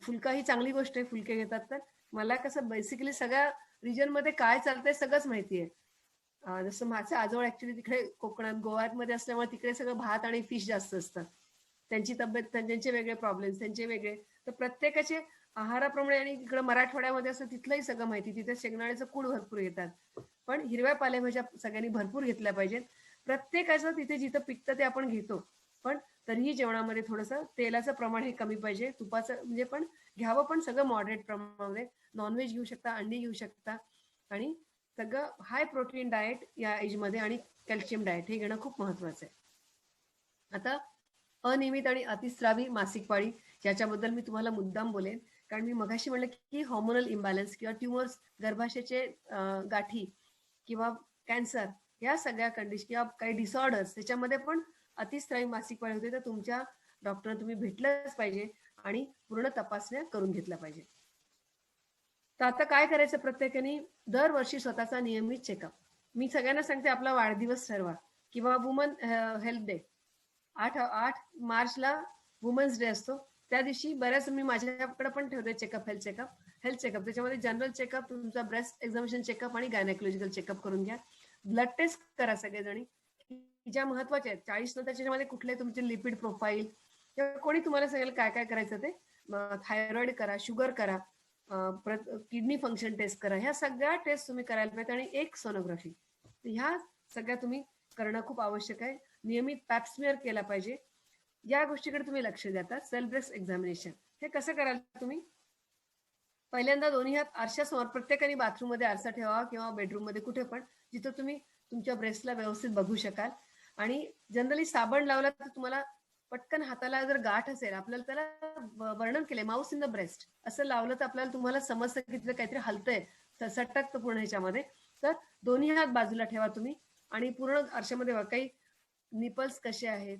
फुलका ही चांगली गोष्ट आहे, फुलके घेतात तर. मला कसं बेसिकली सगळ्या रिजन मध्ये काय चालतंय सगळंच माहिती आहे. जसं माझं आजोळ ऍक्च्युली तिकडे कोकणात गोव्यामध्ये असल्यामुळे तिकडे सगळं भात आणि फिश जास्त असतं. त्यांची तब्येत, त्यांचे वेगळे प्रॉब्लेम्स, त्यांचे वेगळे. तर प्रत्येकाचे आहाराप्रमाणे, आणि इकडे मराठवाड्यामध्ये असं तिथलंही सगळं माहिती. तिथे शेंगदाण्याचं कूड भरपूर घेतात, पण हिरव्या पालेभाज्या सगळ्यांनी भरपूर घेतल्या पाहिजेत. प्रत्येकाचं तिथे जिथं पिकतं ते आपण घेतो, पण तरीही जेवणामध्ये थोडंसं तेलाचं प्रमाण हे कमी पाहिजे. तुपाचं म्हणजे पण घ्यावं, पण सगळं मॉडरेट प्रमाणामध्ये. नॉनव्हेज घेऊ शकता, अंडी घेऊ शकता, आणि सगळं हाय प्रोटीन डाएट या एजमध्ये, आणि कॅल्शियम डाएट हे घेणं खूप महत्वाचं आहे. आता अनियमित आणि अतिस्रावी मासिक पाळी, याच्याबद्दल मी तुम्हाला मुद्दाम बोलेन. कारण मी मगाशी म्हणलं की हॉर्मोनल इम्बॅलन्स किंवा ट्युमर्स, गर्भाशयाचे गाठी किंवा कॅन्सर, या सगळ्या कंडिशन किंवा काही डिसऑर्डर्स, त्याच्यामध्ये पण अतिस्रावी मासिक पाळी होते. तर तुमच्या डॉक्टरला तुम्ही भेटलंच पाहिजे आणि पूर्ण तपासण्या करून घेतल्या पाहिजे. तर आता काय करायचं, प्रत्येकाने दरवर्षी स्वतःचा नियमित चेकअप. मी सगळ्यांना सांगते, आपला वाढदिवस ठरवा किंवा वुमन हेल्थ डे. 8 मार्चला वुमन्स डे असतो. त्या दिवशी बऱ्याच मी माझ्याकडे पण ठेवते चेकअप, हेल्थ चेकअप. त्याच्यामध्ये जनरल चेकअप, तुमचा ब्रेस्ट एक्झामिनेशन चेकअप आणि गायनेकोलॉजिकल चेकअप करून घ्या. ब्लड टेस्ट करा सगळेजणी, ज्या महत्वाच्या आहेत. 40 नंतर त्याच्यामध्ये कुठले तुमचे लिपिड प्रोफाईल, किंवा कोणी तुम्हाला सांगेल काय काय करायचं ते. थायरॉइड करा, शुगर करा, किडनी फंक्शन टेस्ट करा. ह्या सगळ्या टेस्ट तुम्ही करायला पाहिजे. आणि एक सोनोग्राफी. ह्या सगळ्या तुम्ही करणं खूप आवश्यक आहे. नियमित पॅप्समिअर केला पाहिजे. या गोष्टीकडे तुम्ही लक्ष द्या. सेल्फ ब्रेस्ट एक्झामिनेशन हे कसं कराल तुम्ही? पहिल्यांदा दोन्ही हात आरशासमोर, प्रत्येकाने बाथरूम मध्ये आरसा ठेवा किंवा बेडरूम मध्ये, कुठे पण जिथं तुम्ही तुमच्या ब्रेस्टला व्यवस्थित बघू शकाल. आणि जनरली साबण लावला तर तुम्हाला पटकन हाताला जर गाठ असेल, आपल्याला त्याला वर्णन केलंय माउस इन द ब्रेस्ट, असं लावलं तर आपल्याला तुम्हाला समजतं की तिथं काहीतरी हलतंय, सटकतं पूर्ण ह्याच्यामध्ये. तर दोन्ही हात बाजूला ठेवा तुम्ही, आणि पूर्ण आरशामध्ये बघा काही निपल्स कसे आहेत,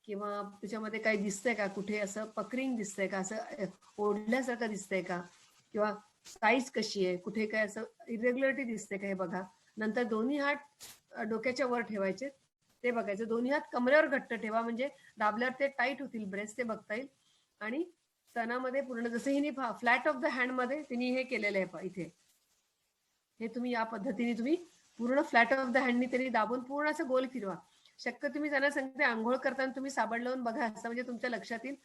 किंवा त्याच्यामध्ये काही दिसतंय का, कुठे असं पकरिंग दिसतंय का, असं ओढल्यासारखं दिसतंय का, किंवा साईज कशी आहे, कुठे काय असं इरेग्युलरिटी दिसते का, हे बघा. नंतर दोन्ही हात डोक्याच्या वर ठेवायचे, ते बघायचं. दोन्ही हात कमरेवर घट्ट ठेवा, म्हणजे दाबल्यावर ते टाईट होतील ब्रेस्ट, ते बघता येईल. आणि स्तनामध्ये पूर्ण, जसं हिने फ्लॅट ऑफ द हँड मध्ये तिने हे केलेलं आहे इथे, हे तुम्ही या पद्धतीने तुम्ही पूर्ण फ्लॅट ऑफ द हँडनी तरी दाबून पूर्ण असं गोल फिरवा. शक्य तुम्ही त्यांना सांगते, आंघोळ करताना तुम्ही साबण लावून बघा, असं म्हणजे तुमच्या लक्षात येईल.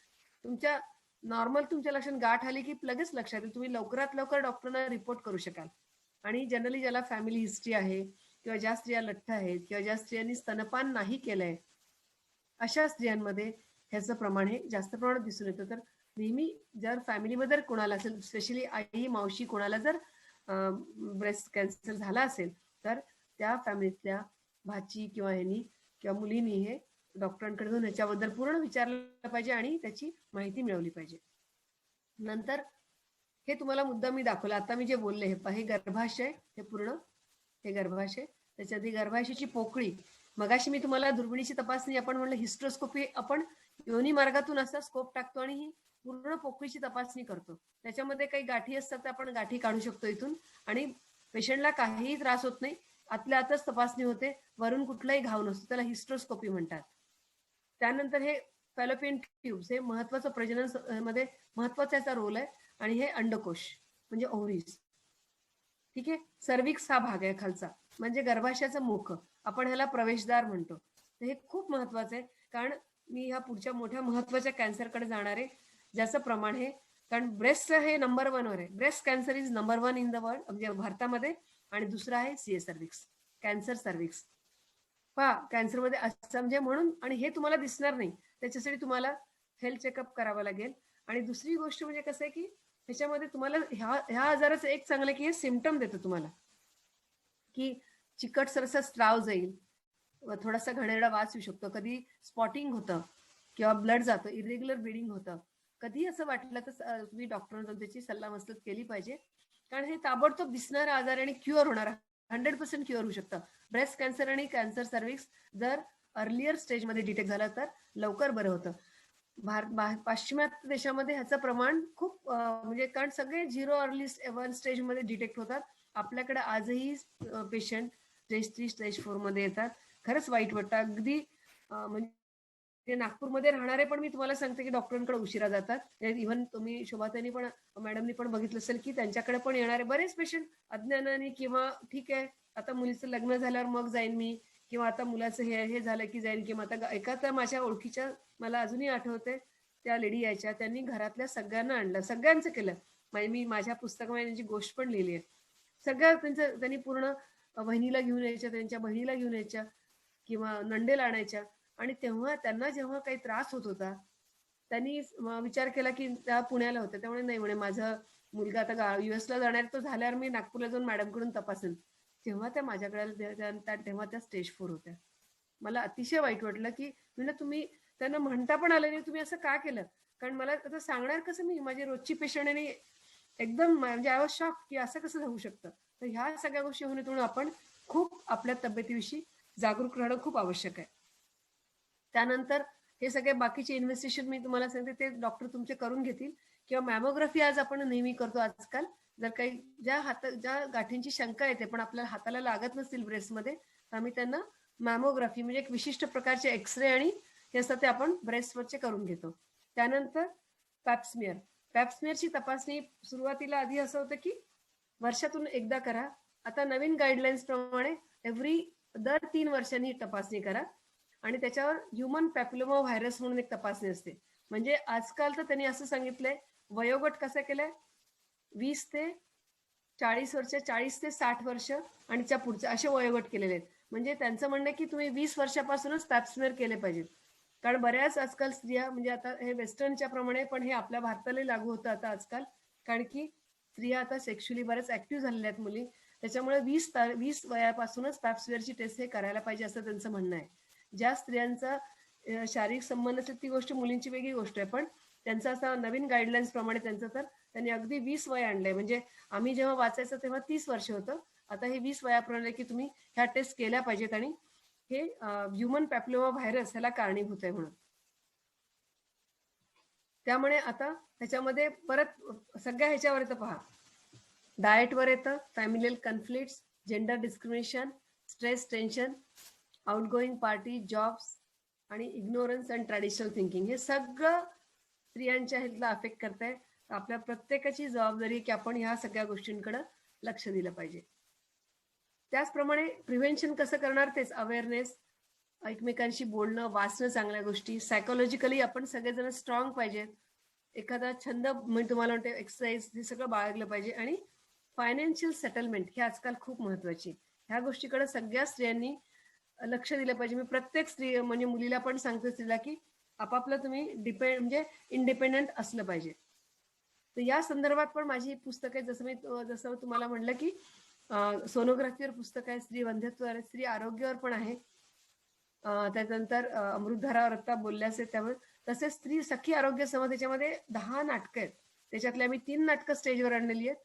तुमच्या नॉर्मल तुमच्या लक्षात गाठ आली की लगेच लक्षात येईल. तुम्ही लवकरात लवकर डॉक्टरना रिपोर्ट करू शकाल. आणि जनरली ज्याला फॅमिली हिस्ट्री आहे, किंवा ज्या स्त्रिया लठ्ठ आहेत, किंवा ज्या स्त्रियांनी स्तनपान नाही केलंय, अशा स्त्रियांमध्ये ह्याचं प्रमाण हे जास्त प्रमाणात दिसून येतं. तर नेहमी जर फॅमिलीमध्ये कोणाला असेल, स्पेशली आई मावशी कोणाला जर ब्रेस्ट कॅन्सर झाला असेल, तर त्या फॅमिलीतल्या भाची किंवा ह्यांनी किंवा मुलींनी हे डॉक्टरांकडे जाऊन ह्याच्याबद्दल पूर्ण विचारलं पाहिजे आणि त्याची माहिती मिळवली पाहिजे. नंतर हे तुम्हाला मुद्दा मी दाखवला, आता मी जे बोलले, हे गर्भाशय, हे पूर्ण हे गर्भाशय. त्याच्यात गर्भाशयाची पोकळी, मगाशी मी तुम्हाला दुर्बिणीची तपासणी, आपण म्हणलं हिस्ट्रोस्कोपी, आपण योनी मार्गातून असा स्कोप टाकतो आणि ही पूर्ण पोकळीची तपासणी करतो. त्याच्यामध्ये काही गाठी असतात तर आपण गाठी काढू शकतो इथून, आणि पेशंटला काहीही त्रास होत नाही. आतल्या आतच तपासणी होते, वरून कुठलाही घाव नसतो, त्याला हिस्ट्रोस्कोपी म्हणतात. त्यानंतर हे फॅलोपियन ट्यूब्स, हे महत्वाचं प्रजनन मध्ये महत्वाचा याचा रोल आहे. आणि हे अंडकोश म्हणजे ओव्हरीज. ठीक आहे. सर्विक्स हा भाग आहे खालचा, म्हणजे गर्भाशयाचं मुख, आपण ह्याला प्रवेशद्वार म्हणतो. तर हे खूप महत्वाचं आहे, कारण मी ह्या पुढच्या मोठ्या महत्वाच्या कॅन्सरकडे जाणार आहे, ज्याचं प्रमाण हे, कारण ब्रेस्ट हे नंबर 1 वर आहे. Breast cancer is number 1 in the world, म्हणजे भारतामध्ये. आणि दुसरा आहे सीए सर्विक्स, कॅन्सर सर्विक्स. पहा कॅन्सरमध्ये असं म्हणजे म्हणून, आणि हे तुम्हाला दिसणार नाही, त्याच्यासाठी तुम्हाला हेल्थ चेकअप करावं लागेल. आणि दुसरी गोष्ट म्हणजे कसं आहे की ह्याच्यामध्ये तुम्हाला ह्या आजाराचं एक चांगलं की हे सिम्पटम देतं तुम्हाला, की चिकटसरसा स्त्राव जाईल, थोडासा घाणेरडा वास येऊ शकतो, कधी स्पॉटिंग होतं किंवा ब्लड जातं, इरेग्युलर ब्लिडिंग होतं. कधी असं वाटलं तर तुम्ही डॉक्टरांना त्याची सल्लामसलत केली पाहिजे, कारण हे ताबडतोब दिसणारा आजार आणि क्युअर होणारा 100% क्युअर होऊ शकतं. ब्रेस्ट कॅन्सर आणि कॅन्सर सर्व्हिक्स जर अर्लियर स्टेजमध्ये डिटेक्ट झालं तर लवकर बरं होतं. पाश्चिमात्य देशामध्ये ह्याचं प्रमाण खूप म्हणजे कारण सगळे 0 अर्ली 1 स्टेजमध्ये डिटेक्ट होतात. आपल्याकडे आजही पेशंट स्टेज 3 स्टेज 4 मध्ये येतात. खरंच वाईट वाटतं. अगदी म्हणजे नागपूरमध्ये राहणारे पण मी तुम्हाला सांगते की डॉक्टरांकडे उशिरा जातात. इव्हन तुम्ही शोभाताईंनी पण मॅडमनी पण बघितलं असेल की त्यांच्याकडे पण येणारे बरेच पेशंट अज्ञानाने किंवा ठीक आहे आता मुलीचं लग्न झाल्यावर मग जाईन मी किंवा आता मुलाचं हे झालं की जाईन किंवा आता एका तर माझ्या ओळखीच्या मला अजूनही आठवते त्या लेडी यायच्या, त्यांनी घरातल्या सगळ्यांना आणलं, सगळ्यांचं केलं. मी माझ्या पुस्तकामध्ये त्यांची गोष्ट पण लिहिली आहे. सगळ्या त्यांनी पूर्ण बहिणीला घेऊन यायच्या, त्यांच्या बहिणीला घेऊन यायच्या किंवा नंडेला आणायच्या. आणि तेव्हा त्यांना जेव्हा काही त्रास होत होता त्यांनी विचार केला की त्या पुण्याला होत्या, त्यामुळे नाही म्हणे माझा मुलगा आता US ला जाणार, तो झाल्यावर मी नागपूरला जाऊन मॅडमकडून तपासेल. तेव्हा त्या माझ्याकडे तेव्हा त्या स्टेज 4 होत्या. मला अतिशय वाईट वाटलं की म्हणजे तुम्ही त्यांना म्हणता पण आलं नाही, तुम्ही असं का केलं? कारण मला आता सांगणार कसं मी, माझी रोजची पेशंट आणि एकदम म्हणजे आय वॉज शॉक की असं कसं होऊ शकतं. तर ह्या सगळ्या गोष्टी होऊन आपण खूप आपल्या तब्येतीविषयी जागरूक राहणं खूप आवश्यक आहे. त्यानंतर हे सगळे बाकीचे इन्व्हेस्टिगेशन मी तुम्हाला सांगते ते डॉक्टर तुमचे करून घेतील किंवा मॅमोग्राफी आज आपण नेहमी करतो आजकाल. जर काही ज्या गाठींची शंका येते पण आपल्याला हाताला लागत नसतील ब्रेस्टमध्ये तर आम्ही त्यांना मॅमोग्राफी म्हणजे एक विशिष्ट प्रकारचे एक्सरे आणि हे असतं ते आपण ब्रेस्टवरचे करून घेतो. त्यानंतर पॅप्समियर. पॅप्समियरची तपासणी सुरुवातीला आधी असं होतं की वर्षातून एकदा करा. आता नवीन गाईडलाईन्स प्रमाणे दर 3 वर्षांनी तपासणी करा आणि त्याच्यावर ह्युमन पॅपिलोमा व्हायरस म्हणून एक तपासणी असते. म्हणजे आजकाल तर त्यांनी असं सांगितलंय वयोगट कसा केलाय 20 ते 40 वर्ष, 40 ते 60 वर्ष आणि त्या पुढचे असे वयोगट केलेले आहेत. म्हणजे त्यांचं म्हणणं आहे की तुम्ही 20 वर्षापासूनच पॅप्समियर केले पाहिजेत. कारण बऱ्याच आजकाल स्त्रिया म्हणजे आता हे वेस्टर्नच्या प्रमाणे पण हे आपल्या भारताला लागू होतं आता आजकाल, कारण की स्त्रिया आता सेक्शुअली बऱ्याच ऍक्टिव्ह झालेल्या आहेत मुली, त्याच्यामुळे 20 वयापासूनच पॅप्समियरची टेस्ट हे करायला पाहिजे असं त्यांचं म्हणणं आहे. ज्या स्त्रियांचा शारीरिक संबंध असेल ती गोष्ट मुलींची वेगळी गोष्ट आहे, पण त्यांचं असं नवीन गाईडलाईन्स प्रमाणे त्यांचं तर त्यांनी अगदी 20 वय आणलंय. म्हणजे आम्ही जेव्हा वाचायचं तेव्हा 30 वर्ष होतं, आता हे 20 वयाप्रमाणे की तुम्ही ह्या टेस्ट केल्या पाहिजेत आणि हे ह्युमन पॅपिलोमा व्हायरस ह्याला कारणीभूत आहे म्हणून. त्यामुळे आता ह्याच्यामध्ये परत सगळ्या ह्याच्यावर येतं पहा, डाएटवर येतं, familial conflicts, gender discrimination, stress tension, outgoing party, jobs आणि इग्नोरन्स अँड ट्रॅडिशनल थिंकिंग हे सगळं स्त्रियांच्या ह्याला अफेक्ट करतंय. आपल्या प्रत्येकाची जबाबदारी की आपण ह्या सगळ्या गोष्टींकडे लक्ष दिलं पाहिजे. त्याचप्रमाणे प्रिव्हेन्शन कसं करणार तेच अवेअरनेस, एकमेकांशी बोलणं, वाचणं चांगल्या गोष्टी, सायकोलॉजिकली आपण सगळेजण स्ट्रॉंग पाहिजेत, एखादा छंद म्हणजे तुम्हाला म्हणते एक्सरसाइज हे सगळं बाळगलं पाहिजे आणि फायनान्शियल सेटलमेंट हे आजकाल खूप महत्वाची. ह्या गोष्टीकडे सगळ्या स्त्रियांनी लक्ष दिलं पाहिजे. मी प्रत्येक स्त्री म्हणजे मुलीला पण सांगते स्त्रीला की आपापलं तुम्ही म्हणजे इंडिपेंडंट असलं पाहिजे. तर या संदर्भात पण माझी पुस्तक आहे, जसं तुम्हाला म्हणलं की सोनोग्राफीवर पुस्तक आहे, स्त्री वंध्यत्वावर, स्त्री आरोग्यावर पण आहे, त्यानंतर अमृतधारावर आता बोलल्यास आहे त्यामुळे, तसेच स्त्री सखी आरोग्य संवाद त्याच्यामध्ये 10 नाटकं आहेत. त्याच्यातले आम्ही 3 नाटकं स्टेजवर आणलेली आहेत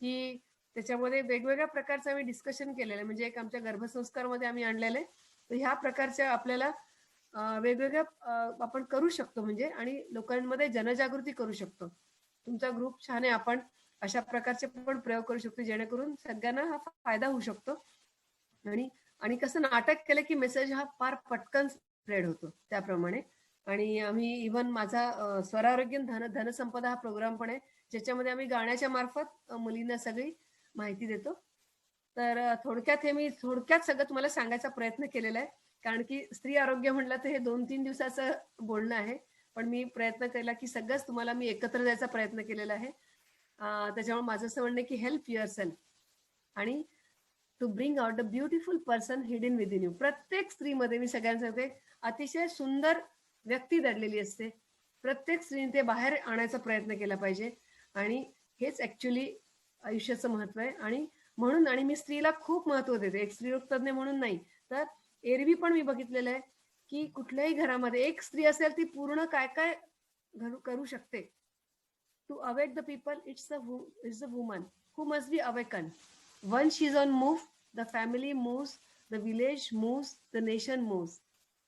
की त्याच्यामध्ये वेगवेगळ्या प्रकारचं आम्ही डिस्कशन केलेलं आहे. म्हणजे एक आमच्या गर्भसंस्कारमध्ये आम्ही आणलेलं आहे. तर ह्या प्रकारच्या आपल्याला वेगवेगळ्या आपण करू शकतो म्हणजे आणि लोकांमध्ये जनजागृती करू शकतो. तुमचा ग्रुप छान आहे, आपण अशा प्रकारचे पण प्रयोग करू शकतो जेणेकरून सगळ्यांना हा फायदा होऊ शकतो. आणि कसं नाटक केलं की मेसेज हा फार पटकन स्प्रेड होतो त्याप्रमाणे. आणि आम्ही इव्हन माझा स्वरारोग्य धनसंपदा हा प्रोग्राम पण आहे ज्याच्यामध्ये आम्ही गाण्याच्या मार्फत मुलींना सगळी माहिती देतो. तर थोडक्यात मी सगळं तुम्हाला सांगायचा प्रयत्न केलेला आहे, कारण की स्त्री आरोग्य म्हणलं तर हे 2-3 दिवसाचं बोलणं आहे, पण मी प्रयत्न केला की सगळंच तुम्हाला मी एकत्र द्यायचा प्रयत्न केलेला आहे. त्याच्यामुळे माझं असं म्हणणं की हेल्प युअर सेल्फ आणि to bring out the beautiful person hidden within you. प्रत्येक स्त्रीमध्ये मी सगळ्यांना सांगते अतिशय सुंदर व्यक्ती दडलेली असते. प्रत्येक स्त्रीने ते बाहेर आणायचा प्रयत्न केला पाहिजे आणि हेच ऍक्च्युली आयुष्याचं महत्व आहे. आणि मी स्त्रीला खूप महत्व देते, एक स्त्रीरोग तज्ञ म्हणून नाही तर एरवी पण मी बघितलेलं आहे की कुठल्याही घरामध्ये एक स्त्री असेल ती पूर्ण काय काय करू शकते. To awake the people it's the woman who must be awaken. Once she is on move, the family moves, the village moves, the nation moves.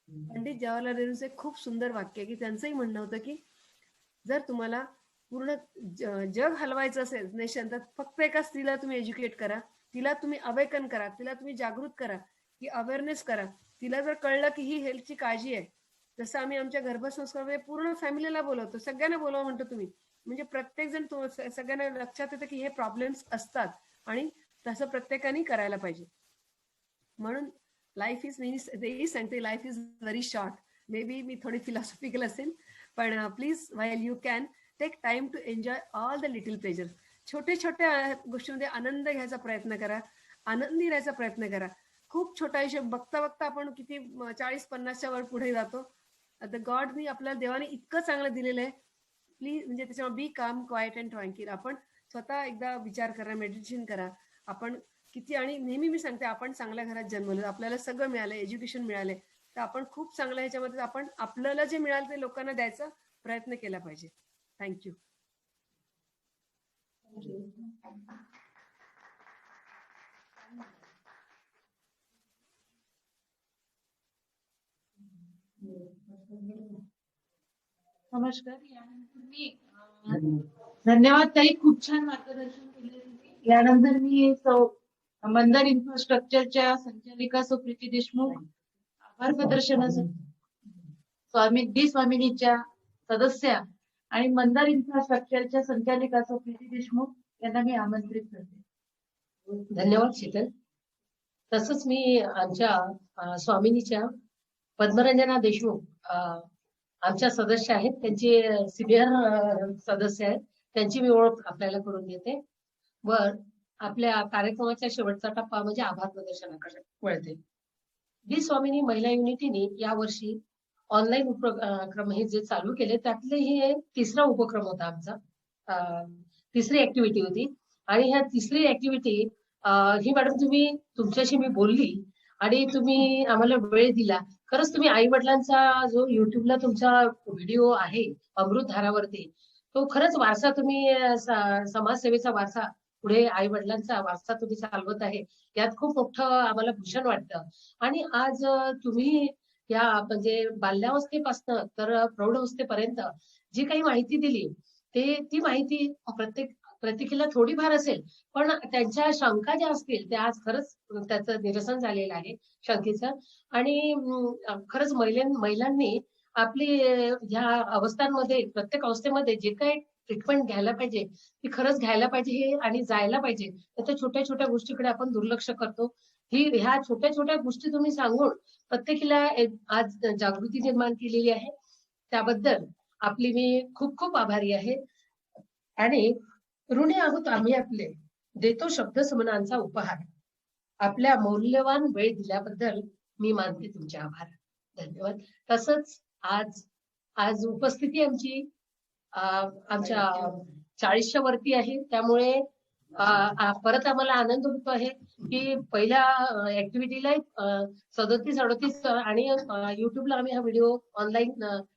Pandit Jawaharlal नेहरूंचे खूप सुंदर वाक्य आहे की त्यांचंही म्हणणं होतं की जर तुम्हाला पूर्ण जग हलवायचं असेल नेशन, तर फक्त एका स्त्रीला तुम्ही एज्युकेट करा, तिला तुम्ही अवेकन करा, तिला तुम्ही जागृत करा, की अवेअरनेस करा. तिला जर कळलं की ही हेल्थची काळजी आहे, जसं आम्ही आमच्या गर्भसंस्कारामध्ये पूर्ण फॅमिलीला बोलवतो, सगळ्यांना बोलवा म्हणतो तुम्ही, म्हणजे प्रत्येक जण सगळ्यांना लक्षात येतं की हे प्रॉब्लेम्स असतात आणि तसं प्रत्येकाने करायला पाहिजे. म्हणून लाईफ इज तेही सांगते life is very short. May be मी थोडी फिलॉसॉफिकल असेल, पण please while you can take time to enjoy all the little pleasure. छोट्या छोट्या गोष्टींमध्ये आनंद घ्यायचा प्रयत्न करा, आनंदी राहायचा प्रयत्न करा. खूप छोटा आयुष्य बघता बघता आपण किती 40-50च्या वर पुढे जातो. द गॉडनी आपल्याला देवाने इतकं चांगलं दिलेलं आहे. प्लीज म्हणजे त्याच्यामुळे बी काम, क्वाइट अँड ट्रँक्विल. आपण स्वतः एकदा विचार करा, मेडिटेशन करा. आपण किती, आणि नेहमी मी सांगते आपण चांगल्या घरात जन्मलो, आपल्याला सगळं मिळालंय, एज्युकेशन मिळालंय, तर आपण खूप चांगलं ह्याच्यामध्ये आपण आपल्याला जे मिळालं ते लोकांना द्यायचा प्रयत्न केला पाहिजे. थँक्यू. नमस्कार. यानंतर मी धन्यवाद ताई, खूप छान मार्गदर्शन केले तुम्ही. यानंतर मी मंदार इन्फ्रास्ट्रक्चरच्या संचालिका प्रीती देशमुख, आभार प्रदर्शनासाठी स्वामिनीच्या सदस्या आणि मंदार इन्फ्रास्ट्रक्चरच्या संचालिका प्रीती देशमुख यांना मी आमंत्रित करते. धन्यवाद शीतल. तसंच मी आमच्या स्वामिनीच्या पद्मरंजना देशमुख आमच्या सदस्य आहेत, त्यांचे सिनियर सदस्य आहेत, त्यांची मी ओळख आपल्याला करून देते. व आपल्या कार्यक्रमाच्या शेवटचा टप्पा म्हणजे आभार प्रदर्शनाकडे वळते. दी स्वामिनी महिला युनिटीने यावर्षी ऑनलाईन उपक्रम हे जे चालू केले त्यातले हे तिसरा उपक्रम होता आमचा, तिसरी ऍक्टिव्हिटी होती. आणि ह्या तिसरी ऍक्टिव्हिटी ही मॅडम तुमच्याशी मी बोलली आणि तुम्ही आम्हाला वेळ दिला. खरंच तुम्ही आई वडिलांचा जो युट्यूबला तुमचा व्हिडिओ आहे अमृतधारावरती, तो खरंच वारसा तुम्ही समाजसेवेचा वारसा, पुढे आई वडिलांचा वारसा तुम्ही चालवत आहे, यात खूप मोठं आम्हाला भूषण वाटतं. आणि आज तुम्ही या म्हणजे बाल्यावस्थेपासून तर प्रौढावस्थेपर्यंत जी काही माहिती दिली ती माहिती प्रत्येकीला थोडीफार असेल, पण त्यांच्या शंका ज्या असतील त्या आज खरंच त्याचं निरसन झालेलं आहे शंकेचं. आणि खरंच महिलांनी आपली ह्या अवस्थांमध्ये, प्रत्येक अवस्थेमध्ये जे काही ट्रीटमेंट घ्यायला पाहिजे ती खरंच घ्यायला पाहिजे आणि जायला पाहिजे. त्या छोट्या छोट्या गोष्टीकडे आपण दुर्लक्ष करतो. ह्या छोट्या छोट्या गोष्टी तुम्ही सांगून प्रत्येकीला आज जागृती निर्माण केलेली आहे, त्याबद्दल आपली मी खूप खूप आभारी आहे. आणि ऋणी आहोत आम्ही आपले, देतो शब्द समनांचा उपहार. आपल्या मौल्यवान वेळ दिल्याबद्दल मी मानते तुमचे आभार. धन्यवाद. तसंच आज उपस्थिती आमची आमच्या 40च्या वरती आहे, त्यामुळे परत आम्हाला आनंद होतो आहे की पहिल्या ऍक्टिव्हिटीला 37-38 आणि युट्यूबला आम्ही हा व्हिडिओ ऑनलाईन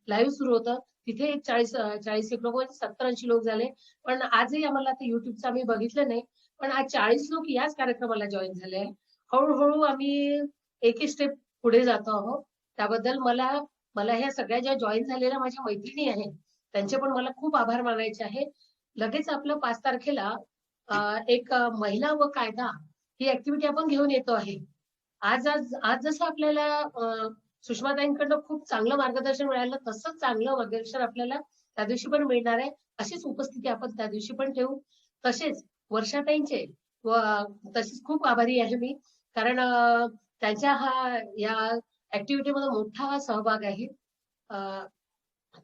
लाईव्ह सुरू होतं, तिथे 40 लोक, 70-80 लोक झाले. पण आजही आम्हाला ते युट्यूबचं आम्ही बघितलं नाही, पण आज 40 लोक याच कार्यक्रमाला जॉईन झाले आहे. हळूहळू आम्ही एक स्टेप पुढे जातो आहोत. त्याबद्दल मला ह्या सगळ्या ज्या जॉईन झालेल्या माझ्या मैत्रिणी आहेत त्यांचे पण मला खूप आभार मानायचे आहे. लगेच आपलं 5 तारखेला एक महिला व कायदा ही ऍक्टिव्हिटी आपण घेऊन येतो आहे. आज जसं आपल्याला सुषमाताईंकडनं खूप चांगलं मार्गदर्शन मिळालं, तसंच चांगलं मार्गदर्शन आपल्याला त्या दिवशी पण मिळणार आहे. अशीच उपस्थिती आपण त्या दिवशी पण ठेवू. तसेच वर्षाताईंचे व तसेच खूप आभारी आहे मी, कारण त्यांच्या या ऍक्टिव्हिटीमध्ये मोठा सहभाग आहे.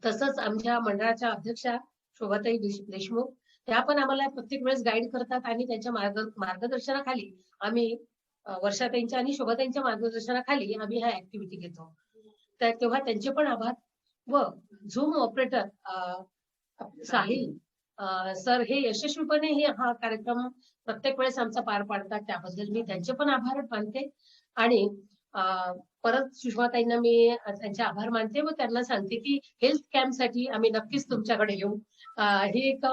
तसंच आमच्या मंडळाच्या अध्यक्षा शोभाताई देशमुख, त्या पण आम्हाला प्रत्येक वेळेस गाईड करतात आणि त्यांच्या मार्गदर्शनाखाली आम्ही वर्षाताईंच्या आणि शोभाताईंच्या मार्गदर्शनाखाली आम्ही ह्या ऍक्टिव्हिटी घेतो. तेव्हा त्यांचे पण आभार. व झूम ऑपरेटर साहिल सर हे यशस्वीपणे हा कार्यक्रम प्रत्येक वेळेस आमचा पार पाडतात, त्याबद्दल मी त्यांचे पण आभार मानते. आणि परत सुषमाताईंना मी त्यांचे आभार मानते व त्यांना सांगते की हेल्थ कॅम्प साठी आम्ही नक्कीच तुमच्याकडे येऊ. ही एक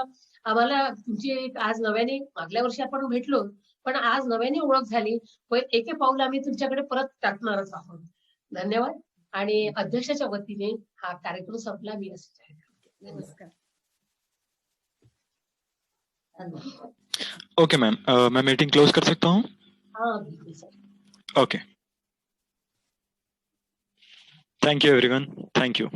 आम्हाला तुमची आज नव्याने, मागल्या वर्षी आपण भेटलो पण आज नव्याने ओळख झाली. एके पाऊल आम्ही तुमच्याकडे परत टाकणारच आहोत. धन्यवाद. आणि अध्यक्षाच्या वतीने हा कार्यक्रम संपला. मी असं जाहीर करते. नमस्कार. धन्यवाद. ओके मैम, मैं मीटिंग क्लोज कर सकता हूँ? हा बिलकुल sir. Okay. Thank you everyone. Thank you.